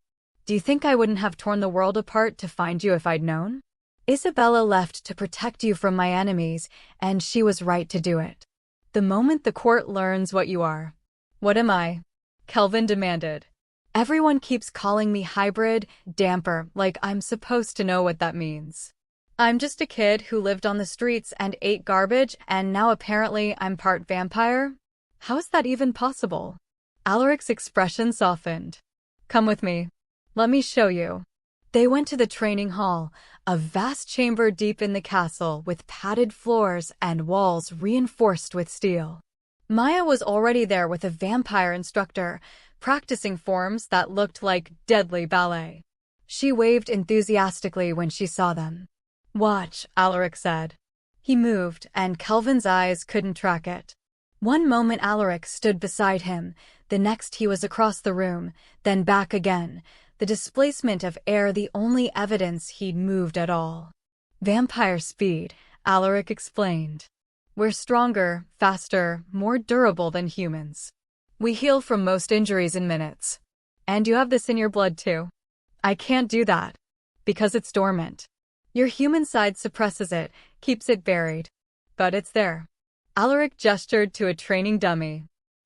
Do you think I wouldn't have torn the world apart to find you if I'd known? Isabella left to protect you from my enemies, and she was right to do it. The moment the court learns what you are. What am I? Kelvin demanded. Everyone keeps calling me hybrid, damper, like I'm supposed to know what that means. I'm just a kid who lived on the streets and ate garbage, and now apparently I'm part vampire? How is that even possible? Alaric's expression softened. Come with me. Let me show you. They went to the training hall, a vast chamber deep in the castle with padded floors and walls reinforced with steel. Maya was already there with a vampire instructor, practicing forms that looked like deadly ballet. She waved enthusiastically when she saw them. Watch, Alaric said. He moved, and Kelvin's eyes couldn't track it. One moment Alaric stood beside him, the next he was across the room, then back again, the displacement of air the only evidence he'd moved at all. Vampire speed, Alaric explained. We're stronger, faster, more durable than humans. We heal from most injuries in minutes. And you have this in your blood too. I can't do that. Because it's dormant. Your human side suppresses it, keeps it buried. But it's there. Alaric gestured to a training dummy.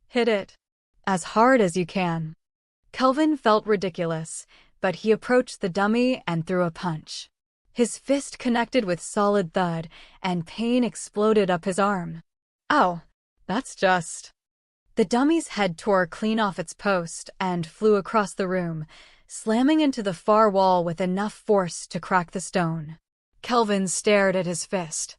Hit it. As hard as you can. Kelvin felt ridiculous, but he approached the dummy and threw a punch. His fist connected with solid thud, and pain exploded up his arm. Ow, that's just... The dummy's head tore clean off its post and flew across the room, slamming into the far wall with enough force to crack the stone. Kelvin stared at his fist.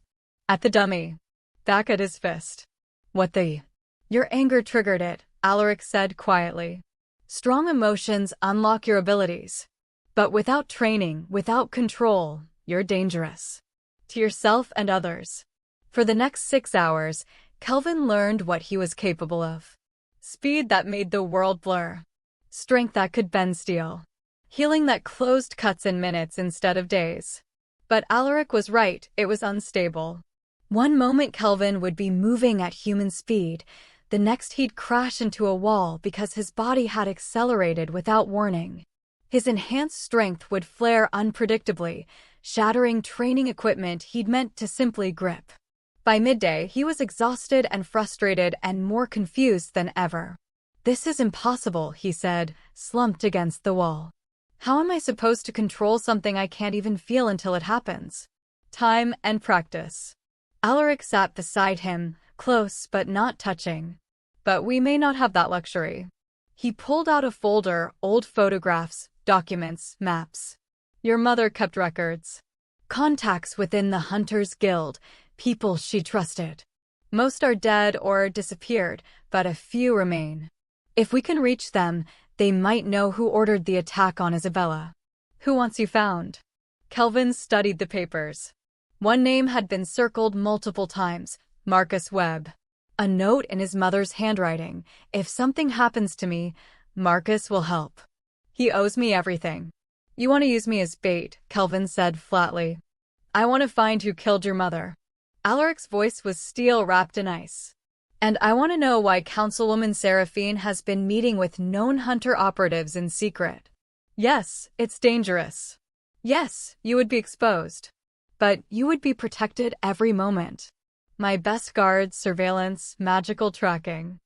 At the dummy. Back at his fist. What the... Your anger triggered it, Alaric said quietly. Strong emotions unlock your abilities. But without training, without control, you're dangerous. To yourself and others. For the next 6 hours, Kelvin learned what he was capable of. Speed that made the world blur. Strength that could bend steel. Healing that closed cuts in minutes instead of days. But Alaric was right, it was unstable. One moment Kelvin would be moving at human speed, the next he'd crash into a wall because his body had accelerated without warning. His enhanced strength would flare unpredictably, shattering training equipment he'd meant to simply grip. By midday, he was exhausted and frustrated and more confused than ever. This is impossible, he said, slumped against the wall. How am I supposed to control something I can't even feel until it happens? Time and practice. Alaric sat beside him, close but not touching. But we may not have that luxury. He pulled out a folder, old photographs, documents, maps. Your mother kept records. Contacts within the Hunters Guild, people she trusted. Most are dead or disappeared, but a few remain. If we can reach them, they might know who ordered the attack on Isabella. Who wants you found? Kelvin studied the papers. One name had been circled multiple times, Marcus Webb. A note in his mother's handwriting. If something happens to me, Marcus will help. He owes me everything. You want to use me as bait, Kelvin said flatly. I want to find who killed your mother. Alaric's voice was steel wrapped in ice. And I want to know why Councilwoman Seraphine has been meeting with known Hunter operatives in secret. Yes, it's dangerous. Yes, you would be exposed. But you would be protected every moment. My best guards, surveillance, magical tracking.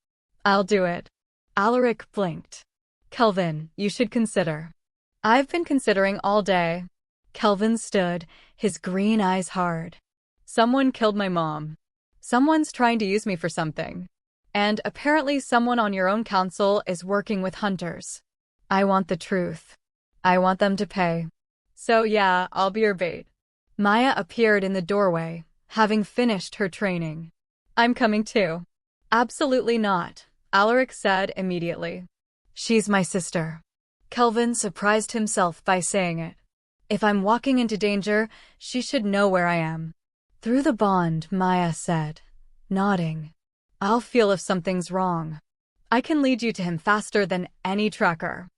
I'll do it. Alaric blinked. Kelvin, you should consider. I've been considering all day. Kelvin stood, his green eyes hard. Someone killed my mom. Someone's trying to use me for something. And apparently someone on your own council is working with Hunters. I want the truth. I want them to pay. So yeah, I'll be your bait. Maya appeared in the doorway, having finished her training. I'm coming too. Absolutely not, Alaric said immediately. She's my sister. Kelvin surprised himself by saying it. If I'm walking into danger, she should know where I am. Through the bond, Maya said, nodding. I'll feel if something's wrong. I can lead you to him faster than any tracker.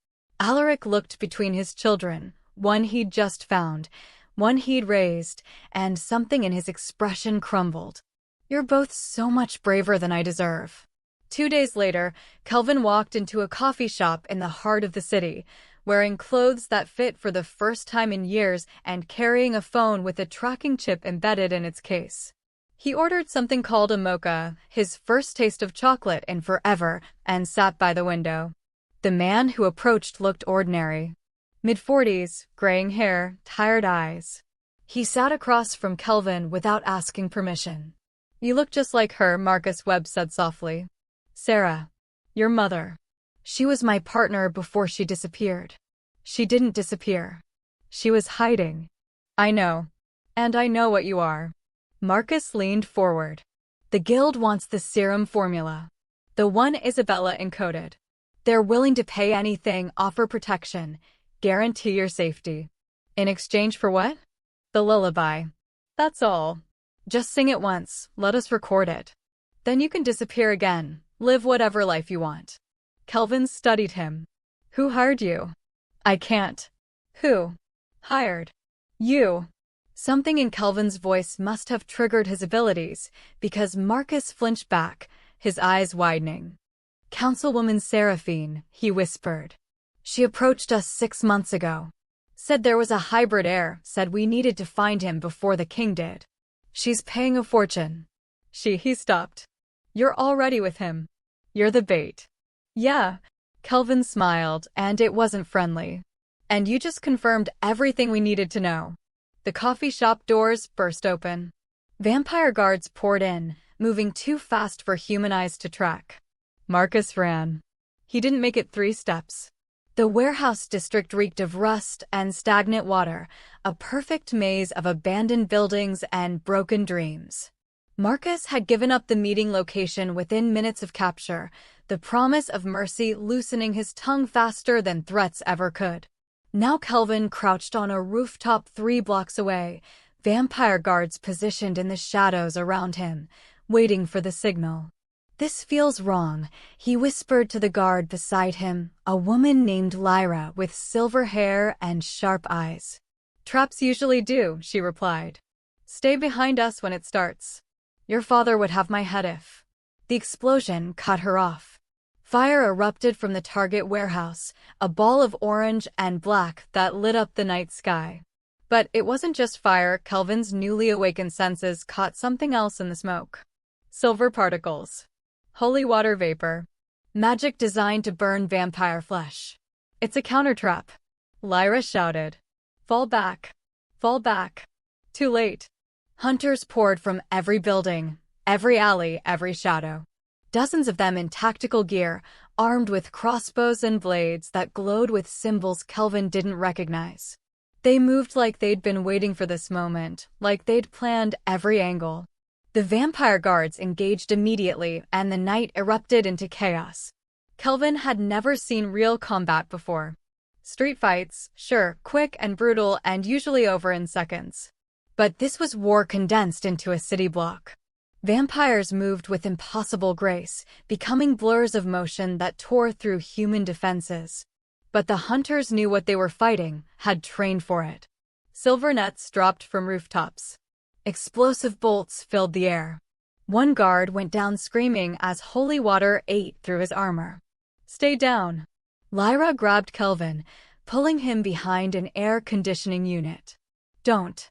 Alaric looked between his children, one he'd just found, one he'd raised, and something in his expression crumbled. You're both so much braver than I deserve. 2 days later, Kelvin walked into a coffee shop in the heart of the city, wearing clothes that fit for the first time in years and carrying a phone with a tracking chip embedded in its case. He ordered something called a mocha, his first taste of chocolate in forever, and sat by the window. The man who approached looked ordinary. Mid-40s, graying hair, tired eyes. He sat across from Kelvin without asking permission. You look just like her, Marcus Webb said softly. Sarah, your mother. She was my partner before she disappeared. She didn't disappear. She was hiding. I know. And I know what you are. Marcus leaned forward. The guild wants the serum formula. The one Isabella encoded. They're willing to pay anything, offer protection, guarantee your safety. In exchange for what? The lullaby. That's all. Just sing it once, let us record it. Then you can disappear again, live whatever life you want. Kelvin studied him. Who hired you? I can't. Who? Hired. You. Something in Kelvin's voice must have triggered his abilities, because Marcus flinched back, his eyes widening. Councilwoman Seraphine, he whispered. She approached us 6 months ago. Said there was a hybrid heir, said we needed to find him before the king did. She's paying a fortune. He stopped. You're already with him. You're the bait. Yeah. Kelvin smiled, and it wasn't friendly. And you just confirmed everything we needed to know. The coffee shop doors burst open. Vampire guards poured in, moving too fast for human eyes to track. Marcus ran. He didn't make it 3 steps. The warehouse district reeked of rust and stagnant water, a perfect maze of abandoned buildings and broken dreams. Marcus had given up the meeting location within minutes of capture, the promise of mercy loosening his tongue faster than threats ever could. Now Kelvin crouched on a rooftop 3 blocks away, vampire guards positioned in the shadows around him, waiting for the signal. This feels wrong, he whispered to the guard beside him, a woman named Lyra with silver hair and sharp eyes. Traps usually do, she replied. Stay behind us when it starts. Your father would have my head if. The explosion cut her off. Fire erupted from the target warehouse, a ball of orange and black that lit up the night sky. But it wasn't just fire, Kelvin's newly awakened senses caught something else in the smoke. Silver particles. Holy water vapor. Magic designed to burn vampire flesh. It's a counter-trap. Lyra shouted. Fall back. Fall back. Too late. Hunters poured from every building, every alley, every shadow. Dozens of them in tactical gear, armed with crossbows and blades that glowed with symbols Kelvin didn't recognize. They moved like they'd been waiting for this moment, like they'd planned every angle. The vampire guards engaged immediately, and the night erupted into chaos. Kelvin had never seen real combat before. Street fights, sure, quick and brutal and usually over in seconds. But this was war condensed into a city block. Vampires moved with impossible grace, becoming blurs of motion that tore through human defenses. But the hunters knew what they were fighting, had trained for it. Silver nets dropped from rooftops. Explosive bolts filled the air. One guard went down screaming as holy water ate through his armor. Stay down. Lyra grabbed Kelvin, pulling him behind an air conditioning unit. Don't.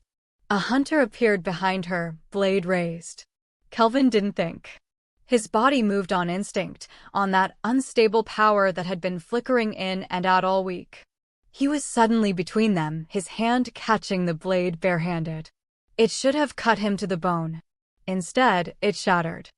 A hunter appeared behind her, blade raised. Kelvin didn't think. His body moved on instinct, on that unstable power that had been flickering in and out all week. He was suddenly between them, his hand catching the blade barehanded. It should have cut him to the bone. Instead, it shattered.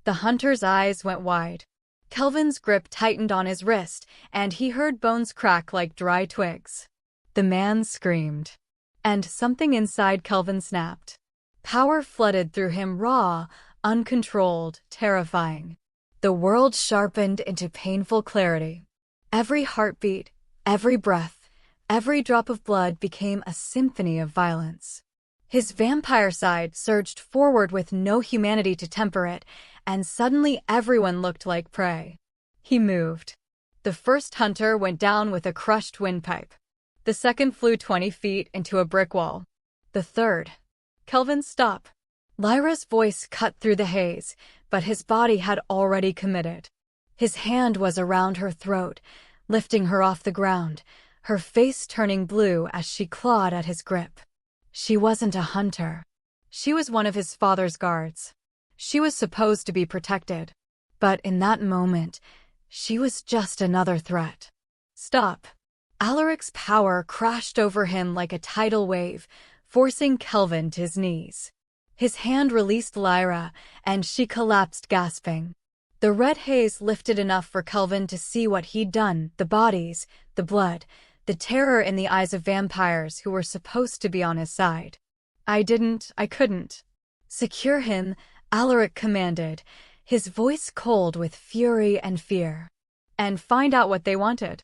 The hunter's eyes went wide. Kelvin's grip tightened on his wrist, and he heard bones crack like dry twigs. The man screamed. And something inside Kelvin snapped. Power flooded through him, raw, uncontrolled, terrifying. The world sharpened into painful clarity. Every heartbeat, every breath, Every drop of blood became a symphony of violence. His vampire side surged forward with no humanity to temper it, and suddenly everyone looked like prey. He moved. The first hunter went down with a crushed windpipe. The second flew 20 feet into a brick wall. The third. Kelvin, stop. Lyra's voice cut through the haze, but his body had already committed. His hand was around her throat, lifting her off the ground, her face turning blue as she clawed at his grip. She wasn't a hunter. She was one of his father's guards. She was supposed to be protected. But in that moment, she was just another threat. Stop. Alaric's power crashed over him like a tidal wave, forcing Kelvin to his knees. His hand released Lyra, and she collapsed gasping. The red haze lifted enough for Kelvin to see what he'd done, the bodies, the blood, the terror in the eyes of vampires who were supposed to be on his side. I couldn't. Secure him, Alaric commanded, his voice cold with fury and fear. And find out what they wanted.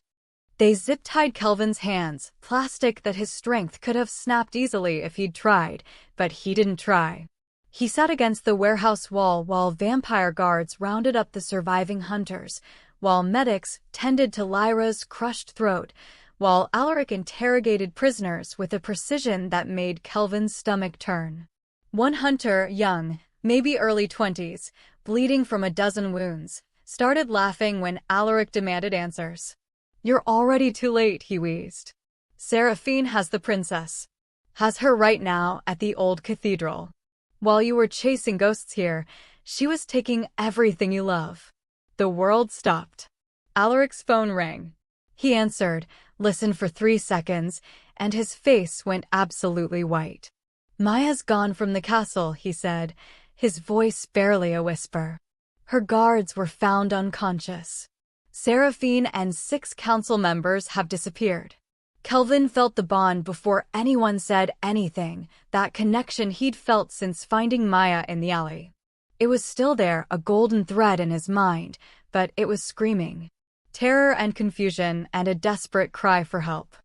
They zip-tied Kelvin's hands, plastic that his strength could have snapped easily if he'd tried, but he didn't try. He sat against the warehouse wall while vampire guards rounded up the surviving hunters, while medics tended to Lyra's crushed throat, while Alaric interrogated prisoners with a precision that made Kelvin's stomach turn. One hunter, young, maybe early 20s, bleeding from a dozen wounds, started laughing when Alaric demanded answers. You're already too late, he wheezed. Seraphine has the princess. Has her right now at the old cathedral. While you were chasing ghosts here, she was taking everything you love. The world stopped. Alaric's phone rang. He answered, listened for 3 seconds, and his face went absolutely white. Maya's gone from the castle, he said, his voice barely a whisper. Her guards were found unconscious. Seraphine and 6 council members have disappeared. Kelvin felt the bond before anyone said anything, that connection he'd felt since finding Maya in the alley. It was still there, a golden thread in his mind, but it was screaming. Terror and confusion and a desperate cry for help.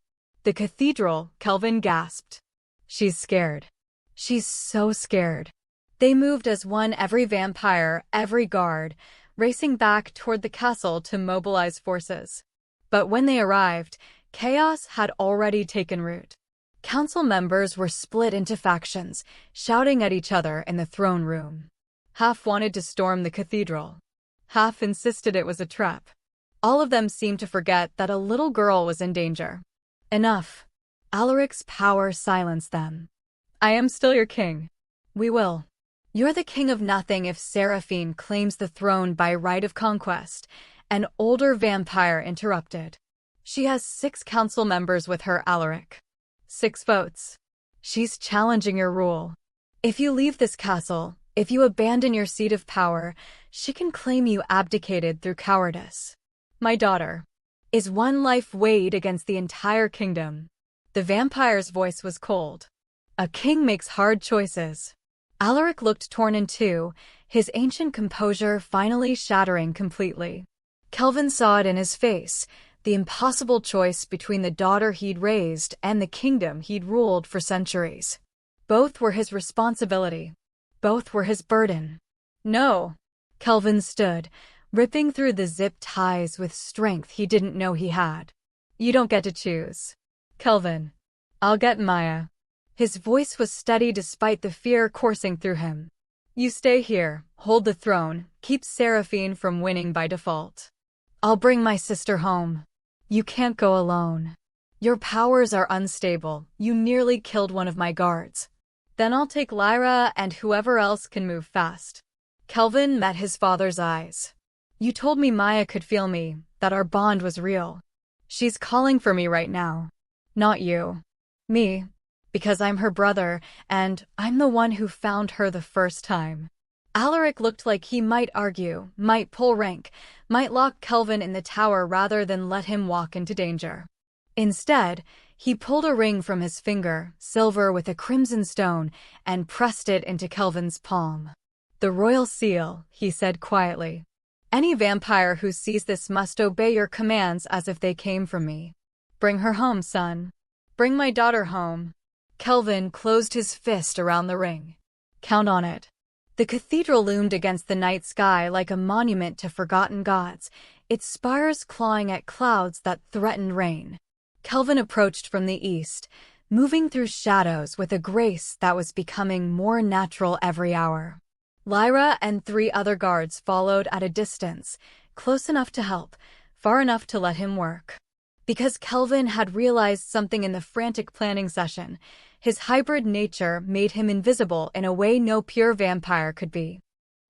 The cathedral, Kelvin gasped. She's scared. She's so scared. They moved as one, every vampire, every guard, racing back toward the castle to mobilize forces. But when they arrived, chaos had already taken root. Council members were split into factions, shouting at each other in the throne room. Half wanted to storm the cathedral. Half insisted it was a trap. All of them seemed to forget that a little girl was in danger. Enough. Alaric's power silenced them. I am still your king. We will. You're the king of nothing if Seraphine claims the throne by right of conquest, an older vampire interrupted. She has 6 council members with her, Alaric. 6 votes. She's challenging your rule. If you leave this castle, if you abandon your seat of power, she can claim you abdicated through cowardice. My daughter. Is one life weighed against the entire kingdom? The vampire's voice was cold. A king makes hard choices. Alaric looked torn in two, his ancient composure finally shattering completely. Kelvin saw it in his face, the impossible choice between the daughter he'd raised and the kingdom he'd ruled for centuries. Both were his responsibility. Both were his burden. No. Kelvin stood, ripping through the zip ties with strength he didn't know he had. You don't get to choose. Kelvin. I'll get Maya. His voice was steady despite the fear coursing through him. You stay here, hold the throne, keep Seraphine from winning by default. I'll bring my sister home. You can't go alone. Your powers are unstable, you nearly killed one of my guards. Then I'll take Lyra and whoever else can move fast. Kelvin met his father's eyes. You told me Maya could feel me, that our bond was real. She's calling for me right now. Not you. Me. Because I'm her brother, and I'm the one who found her the first time. Alaric looked like he might argue, might pull rank, might lock Kelvin in the tower rather than let him walk into danger. Instead, he pulled a ring from his finger, silver with a crimson stone, and pressed it into Kelvin's palm. The royal seal, he said quietly. Any vampire who sees this must obey your commands as if they came from me. Bring her home, son. Bring my daughter home. Kelvin closed his fist around the ring. Count on it. The cathedral loomed against the night sky like a monument to forgotten gods, its spires clawing at clouds that threatened rain. Kelvin approached from the east, moving through shadows with a grace that was becoming more natural every hour. Lyra and 3 other guards followed at a distance, close enough to help, far enough to let him work. Because Kelvin had realized something in the frantic planning session, his hybrid nature made him invisible in a way no pure vampire could be.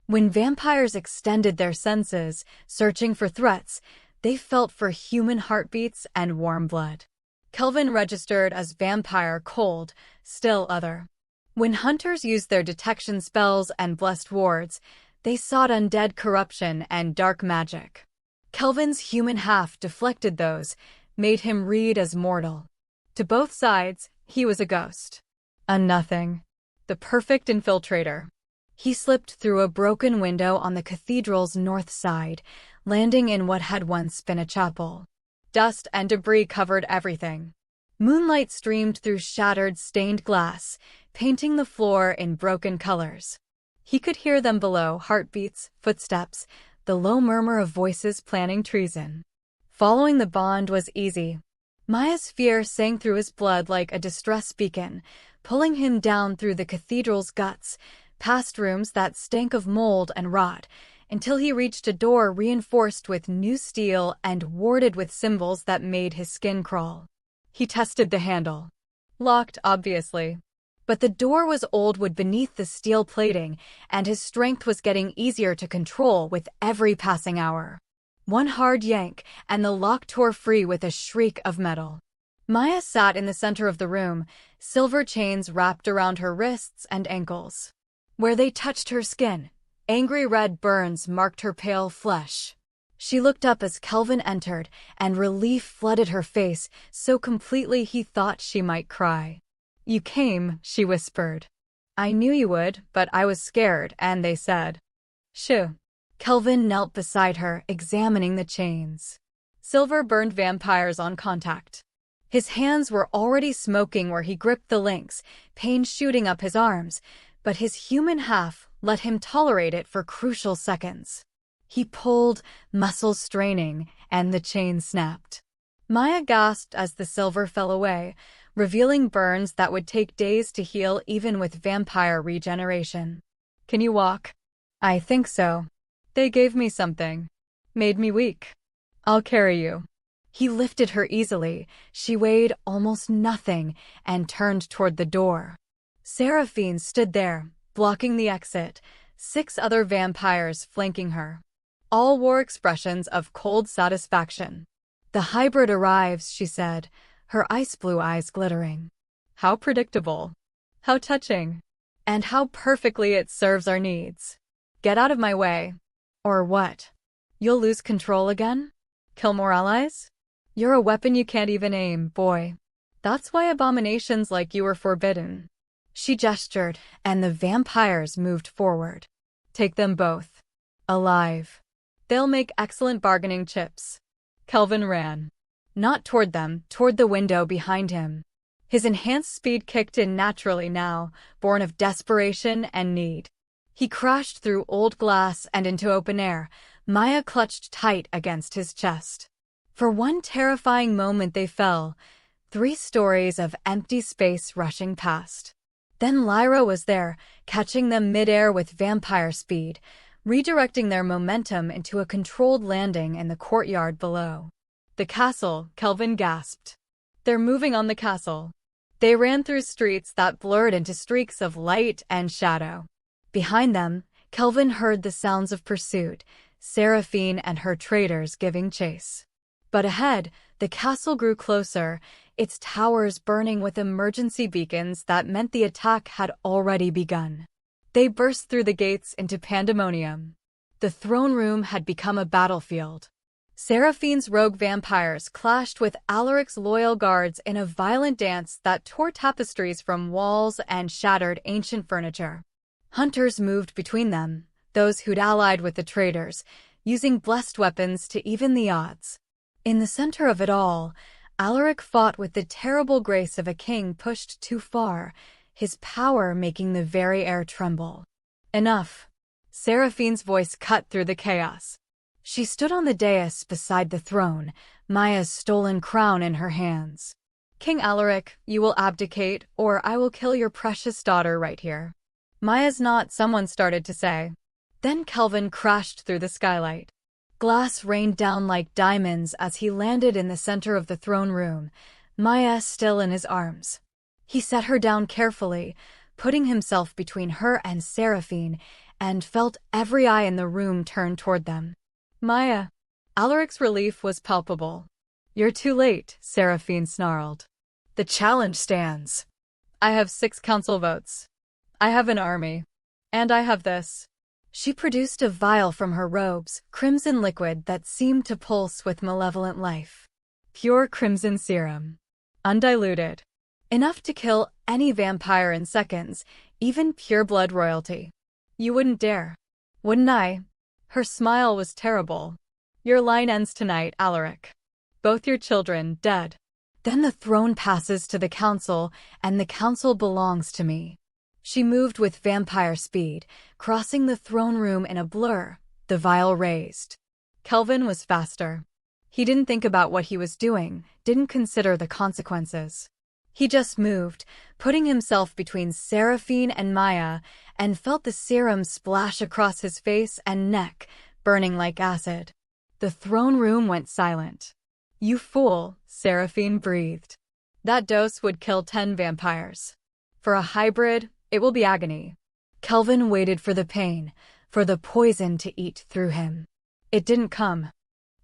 When vampires extended their senses, searching for threats, they felt for human heartbeats and warm blood. Kelvin registered as vampire cold, still other. When hunters used their detection spells and blessed wards, they sought undead corruption and dark magic. Kelvin's human half deflected those, made him read as mortal. To both sides, he was a ghost. A nothing. The perfect infiltrator. He slipped through a broken window on the cathedral's north side, landing in what had once been a chapel. Dust and debris covered everything. Moonlight streamed through shattered, stained glass, painting the floor in broken colors. He could hear them below, heartbeats, footsteps, the low murmur of voices planning treason. Following the bond was easy. Maya's fear sang through his blood like a distress beacon, pulling him down through the cathedral's guts, past rooms that stank of mold and rot, until he reached a door reinforced with new steel and warded with symbols that made his skin crawl. He tested the handle. Locked, obviously. But the door was old wood beneath the steel plating, and his strength was getting easier to control with every passing hour. One hard yank, and the lock tore free with a shriek of metal. Maya sat in the center of the room, silver chains wrapped around her wrists and ankles. Where they touched her skin, angry red burns marked her pale flesh. She looked up as Kelvin entered, and relief flooded her face so completely he thought she might cry. "You came," she whispered. "I knew you would, but I was scared, and they said." "Shoo." Kelvin knelt beside her, examining the chains. Silver-burned vampires on contact. His hands were already smoking where he gripped the links, pain shooting up his arms, but his human half let him tolerate it for crucial seconds. He pulled, muscles straining, and the chain snapped. Maya gasped as the silver fell away, revealing burns that would take days to heal even with vampire regeneration. "Can you walk?" "I think so. They gave me something. Made me weak. I'll carry you." He lifted her easily. She weighed almost nothing and turned toward the door. Seraphine stood there, blocking the exit, 6 other vampires flanking her. All wore expressions of cold satisfaction. "The hybrid arrives," she said, her ice blue eyes glittering. "How predictable. How touching. And how perfectly it serves our needs. Get out of my way. Or what? You'll lose control again? Kill more allies? You're a weapon you can't even aim, boy. That's why abominations like you are forbidden." She gestured, and the vampires moved forward. "Take them both. Alive. They'll make excellent bargaining chips." Kelvin ran. Not toward them, toward the window behind him. His enhanced speed kicked in naturally now, born of desperation and need. He crashed through old glass and into open air, Maya clutched tight against his chest. For one terrifying moment they fell, 3 stories of empty space rushing past. Then Lyra was there, catching them midair with vampire speed, redirecting their momentum into a controlled landing in the courtyard below. "The castle," Kelvin gasped. "They're moving on the castle." They ran through streets that blurred into streaks of light and shadow. Behind them, Kelvin heard the sounds of pursuit, Seraphine and her traders giving chase. But ahead, the castle grew closer, its towers burning with emergency beacons that meant the attack had already begun. They burst through the gates into pandemonium. The throne room had become a battlefield. Seraphine's rogue vampires clashed with Alaric's loyal guards in a violent dance that tore tapestries from walls and shattered ancient furniture. Hunters moved between them, those who'd allied with the traders, using blessed weapons to even the odds. In the center of it all, Alaric fought with the terrible grace of a king pushed too far, his power making the very air tremble. Enough. Seraphine's voice cut through the chaos. She stood on the dais beside the throne, Maya's stolen crown in her hands. King Alaric, you will abdicate, or I will kill your precious daughter right here. Maya's not, someone started to say. Then Kelvin crashed through the skylight. Glass rained down like diamonds as he landed in the center of the throne room, Maya still in his arms. He set her down carefully, putting himself between her and Seraphine, and felt every eye in the room turn toward them. Maya. Alaric's relief was palpable. You're too late, Seraphine snarled. The challenge stands. I have 6 council votes. I have an army. And I have this. She produced a vial from her robes, crimson liquid that seemed to pulse with malevolent life. Pure crimson serum. Undiluted. Enough to kill any vampire in seconds, even pure-blood royalty. You wouldn't dare. Wouldn't I? Her smile was terrible. Your line ends tonight, Alaric. Both your children dead. Then the throne passes to the council, and the council belongs to me. She moved with vampire speed, crossing the throne room in a blur, the vial raised. Kelvin was faster. He didn't think about what he was doing, didn't consider the consequences. He just moved, putting himself between Seraphine and Maya, and felt the serum splash across his face and neck, burning like acid. The throne room went silent. You fool, Seraphine breathed. That dose would kill 10 vampires. For a hybrid, it will be agony. Kelvin waited for the pain, for the poison to eat through him. It didn't come.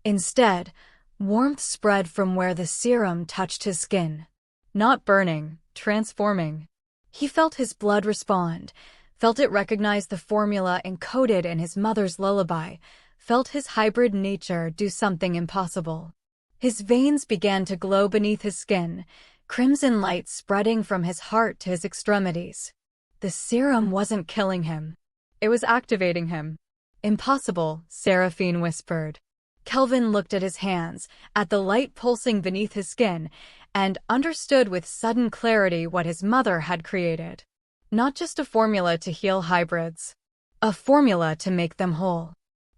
Instead, warmth spread from where the serum touched his skin. Not burning, transforming. He felt his blood respond, felt it recognize the formula encoded in his mother's lullaby, felt his hybrid nature do something impossible. His veins began to glow beneath his skin, crimson light spreading from his heart to his extremities. The serum wasn't killing him. It was activating him. Impossible, Seraphine whispered. Kelvin looked at his hands, at the light pulsing beneath his skin, and understood with sudden clarity what his mother had created. Not just a formula to heal hybrids. A formula to make them whole.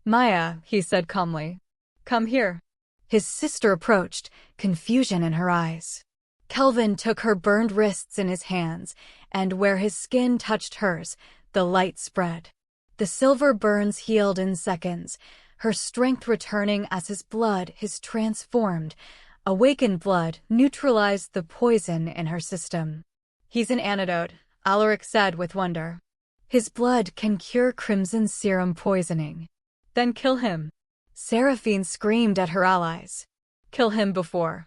Maya, he said calmly. Come here. His sister approached, confusion in her eyes. Kelvin took her burned wrists in his hands, and where his skin touched hers, the light spread. The silver burns healed in seconds, her strength returning as his blood, his transformed, awakened blood, neutralized the poison in her system. He's an antidote, Alaric said with wonder. His blood can cure crimson serum poisoning. Then kill him. Seraphine screamed at her allies. Kill him before.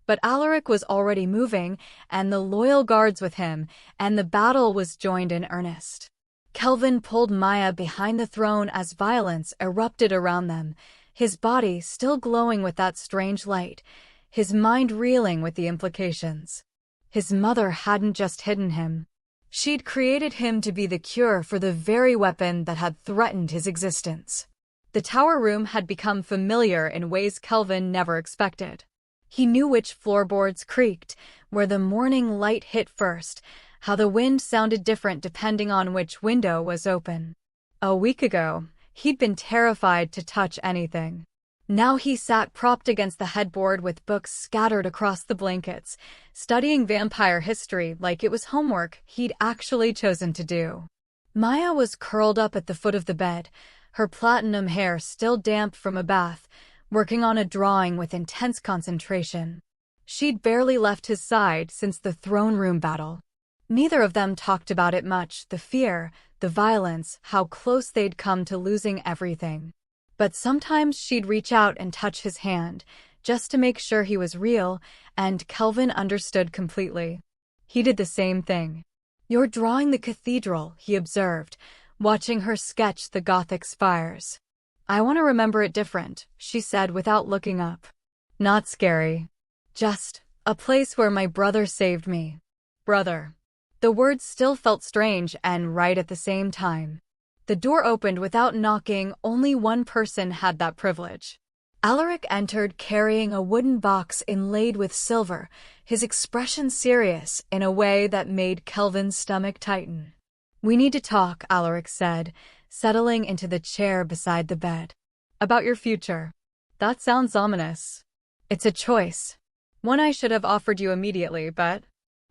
But Alaric was already moving, and the loyal guards with him, and the battle was joined in earnest. Kelvin pulled Maya behind the throne as violence erupted around them, his body still glowing with that strange light, his mind reeling with the implications. His mother hadn't just hidden him. She'd created him to be the cure for the very weapon that had threatened his existence. The tower room had become familiar in ways Kelvin never expected. He knew which floorboards creaked, where the morning light hit first, how the wind sounded different depending on which window was open. A week ago, he'd been terrified to touch anything. Now he sat propped against the headboard with books scattered across the blankets, studying vampire history like it was homework he'd actually chosen to do. Maya was curled up at the foot of the bed, her platinum hair still damp from a bath, working on a drawing with intense concentration. She'd barely left his side since the throne room battle. Neither of them talked about it much, the fear, the violence, how close they'd come to losing everything. But sometimes she'd reach out and touch his hand, just to make sure he was real, and Kelvin understood completely. He did the same thing. You're drawing the cathedral, he observed, watching her sketch the Gothic spires. I want to remember it different, she said without looking up. Not scary. Just a place where my brother saved me. Brother. The words still felt strange and right at the same time. The door opened without knocking, only one person had that privilege. Alaric entered carrying a wooden box inlaid with silver, his expression serious in a way that made Kelvin's stomach tighten. "We need to talk," Alaric said, settling into the chair beside the bed. "About your future." "That sounds ominous." "It's a choice. One I should have offered you immediately, but—"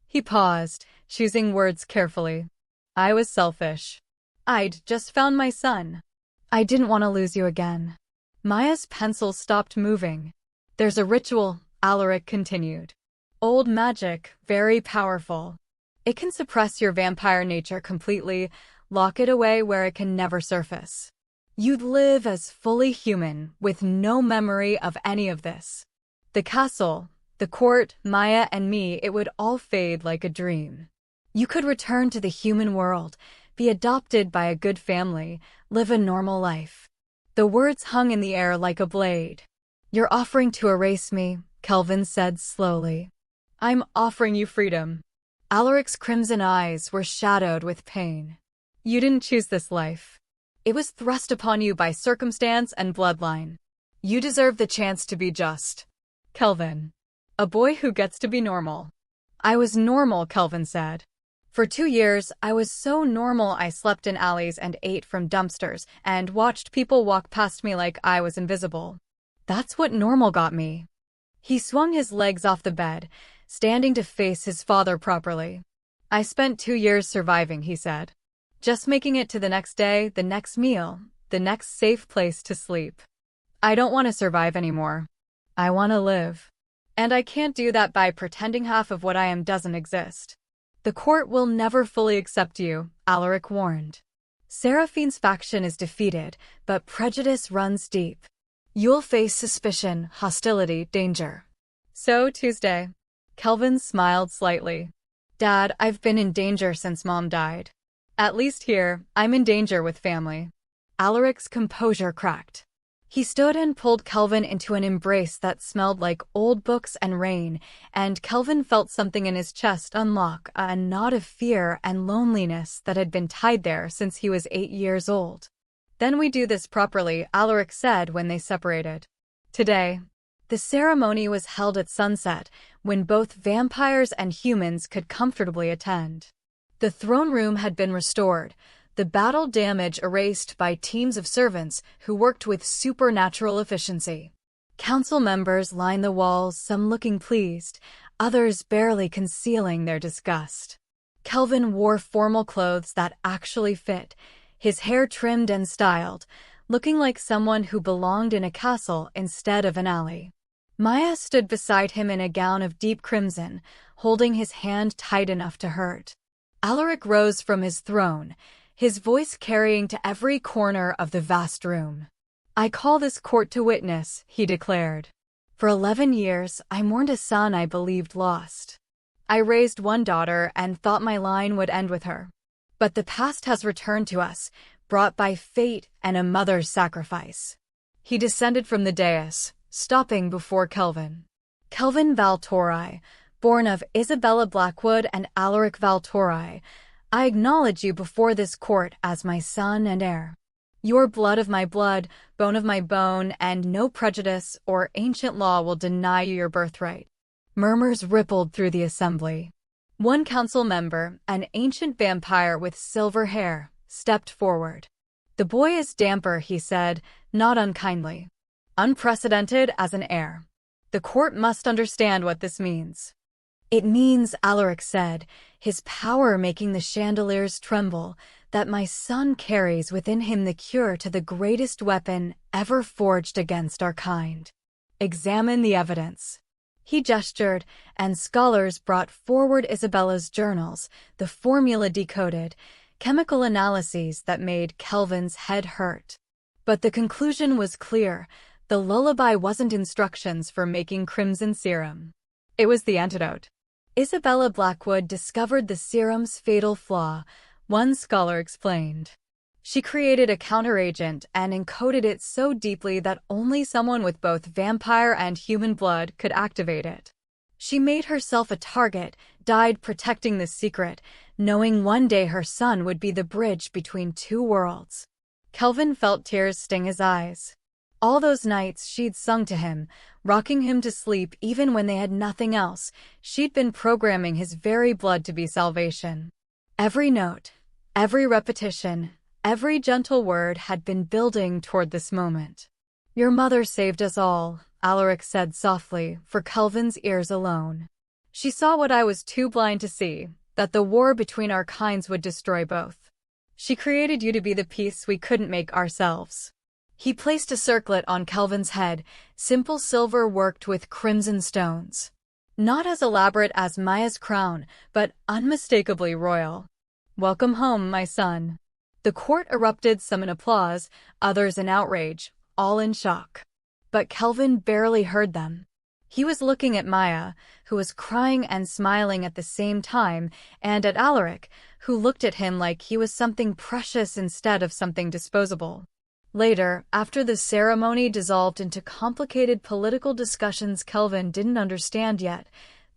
He paused, choosing words carefully. "I was selfish. I'd just found my son. I didn't want to lose you again." Maya's pencil stopped moving. "There's a ritual," Alaric continued. "Old magic, very powerful. It can suppress your vampire nature completely, lock it away where it can never surface. You'd live as fully human, with no memory of any of this. The castle, the court, Maya and me, it would all fade like a dream. You could return to the human world, be adopted by a good family, live a normal life." The words hung in the air like a blade. "You're offering to erase me," Kelvin said slowly. "I'm offering you freedom." Alaric's crimson eyes were shadowed with pain. "You didn't choose this life. It was thrust upon you by circumstance and bloodline. You deserve the chance to be just." "Kelvin. A boy who gets to be normal." "I was normal," Kelvin said. "For 2 years, I was so normal I slept in alleys and ate from dumpsters and watched people walk past me like I was invisible. That's what normal got me." He swung his legs off the bed, standing to face his father properly. "I spent 2 years surviving," he said. "Just making it to the next day, the next meal, the next safe place to sleep. I don't want to survive anymore. I want to live. And I can't do that by pretending half of what I am doesn't exist." "The court will never fully accept you," Alaric warned. "Seraphine's faction is defeated, but prejudice runs deep. You'll face suspicion, hostility, danger." "So, Tuesday." Kelvin smiled slightly. "Dad, I've been in danger since Mom died. At least here, I'm in danger with family." Alaric's composure cracked. He stood and pulled Kelvin into an embrace that smelled like old books and rain, and Kelvin felt something in his chest unlock, a knot of fear and loneliness that had been tied there since he was 8 years old. "Then we do this properly," Alaric said when they separated. "Today." The ceremony was held at sunset, when both vampires and humans could comfortably attend. The throne room had been restored, the battle damage erased by teams of servants who worked with supernatural efficiency. Council members lined the walls, some looking pleased, others barely concealing their disgust. Kelvin wore formal clothes that actually fit, his hair trimmed and styled, looking like someone who belonged in a castle instead of an alley. Maya stood beside him in a gown of deep crimson, holding his hand tight enough to hurt. Alaric rose from his throne, his voice carrying to every corner of the vast room. "I call this court to witness," he declared. "For 11 years, I mourned a son I believed lost. I raised one daughter and thought my line would end with her. But the past has returned to us, brought by fate and a mother's sacrifice." He descended from the dais, stopping before Kelvin. "Kelvin Valtori, born of Isabella Blackwood and Alaric Valtori, I acknowledge you before this court as my son and heir. Your blood of my blood, bone of my bone, and no prejudice or ancient law will deny you your birthright." Murmurs rippled through the assembly. One council member, an ancient vampire with silver hair, stepped forward. "The boy is damper," he said, not unkindly. "Unprecedented as an heir. The court must understand what this means." "It means," Alaric said, his power making the chandeliers tremble, "that my son carries within him the cure to the greatest weapon ever forged against our kind. Examine the evidence." He gestured, and scholars brought forward Isabella's journals, the formula decoded, chemical analyses that made Kelvin's head hurt. But the conclusion was clear. The lullaby wasn't instructions for making crimson serum. It was the antidote. Isabella Blackwood discovered the serum's fatal flaw, one scholar explained. She created a counteragent and encoded it so deeply that only someone with both vampire and human blood could activate it. She made herself a target, died protecting the secret, knowing one day her son would be the bridge between two worlds. Kelvin felt tears sting his eyes. All those nights she'd sung to him, rocking him to sleep even when they had nothing else. She'd been programming his very blood to be salvation. Every note, every repetition, every gentle word had been building toward this moment. "Your mother saved us all," Alaric said softly, for Kelvin's ears alone. "She saw what I was too blind to see, that the war between our kinds would destroy both. She created you to be the peace we couldn't make ourselves." He placed a circlet on Kelvin's head, simple silver worked with crimson stones. Not as elaborate as Maya's crown, but unmistakably royal. "Welcome home, my son." The court erupted, some in applause, others in outrage, all in shock. But Kelvin barely heard them. He was looking at Maya, who was crying and smiling at the same time, and at Alaric, who looked at him like he was something precious instead of something disposable. Later, after the ceremony dissolved into complicated political discussions Kelvin didn't understand yet,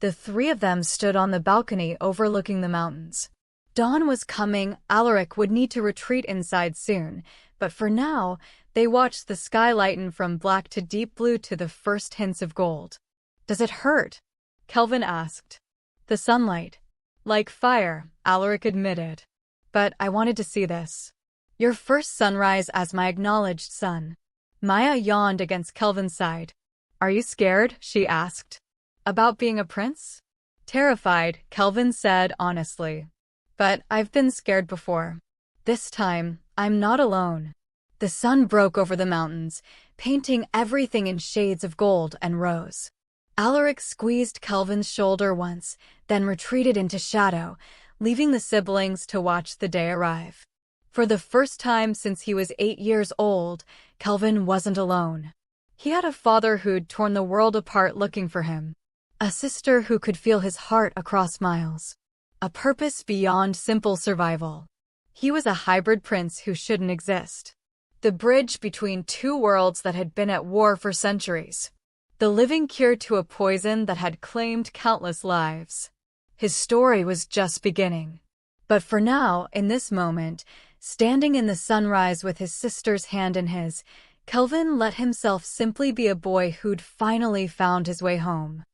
the three of them stood on the balcony overlooking the mountains. Dawn was coming. Alaric would need to retreat inside soon, but for now, they watched the sky lighten from black to deep blue to the first hints of gold. "Does it hurt?" Kelvin asked. "The sunlight." "Like fire," Alaric admitted. "But I wanted to see this. Your first sunrise as my acknowledged son." Maya yawned against Kelvin's side. "Are you scared?" she asked. "About being a prince?" "Terrified," Kelvin said honestly. "But I've been scared before. This time, I'm not alone." The sun broke over the mountains, painting everything in shades of gold and rose. Alaric squeezed Kelvin's shoulder once, then retreated into shadow, leaving the siblings to watch the day arrive. For the first time since he was 8 years old, Kelvin wasn't alone. He had a father who'd torn the world apart looking for him, a sister who could feel his heart across miles, a purpose beyond simple survival. He was a hybrid prince who shouldn't exist. The bridge between two worlds that had been at war for centuries. The living cure to a poison that had claimed countless lives. His story was just beginning. But for now, in this moment, standing in the sunrise with his sister's hand in his, Kelvin let himself simply be a boy who'd finally found his way home.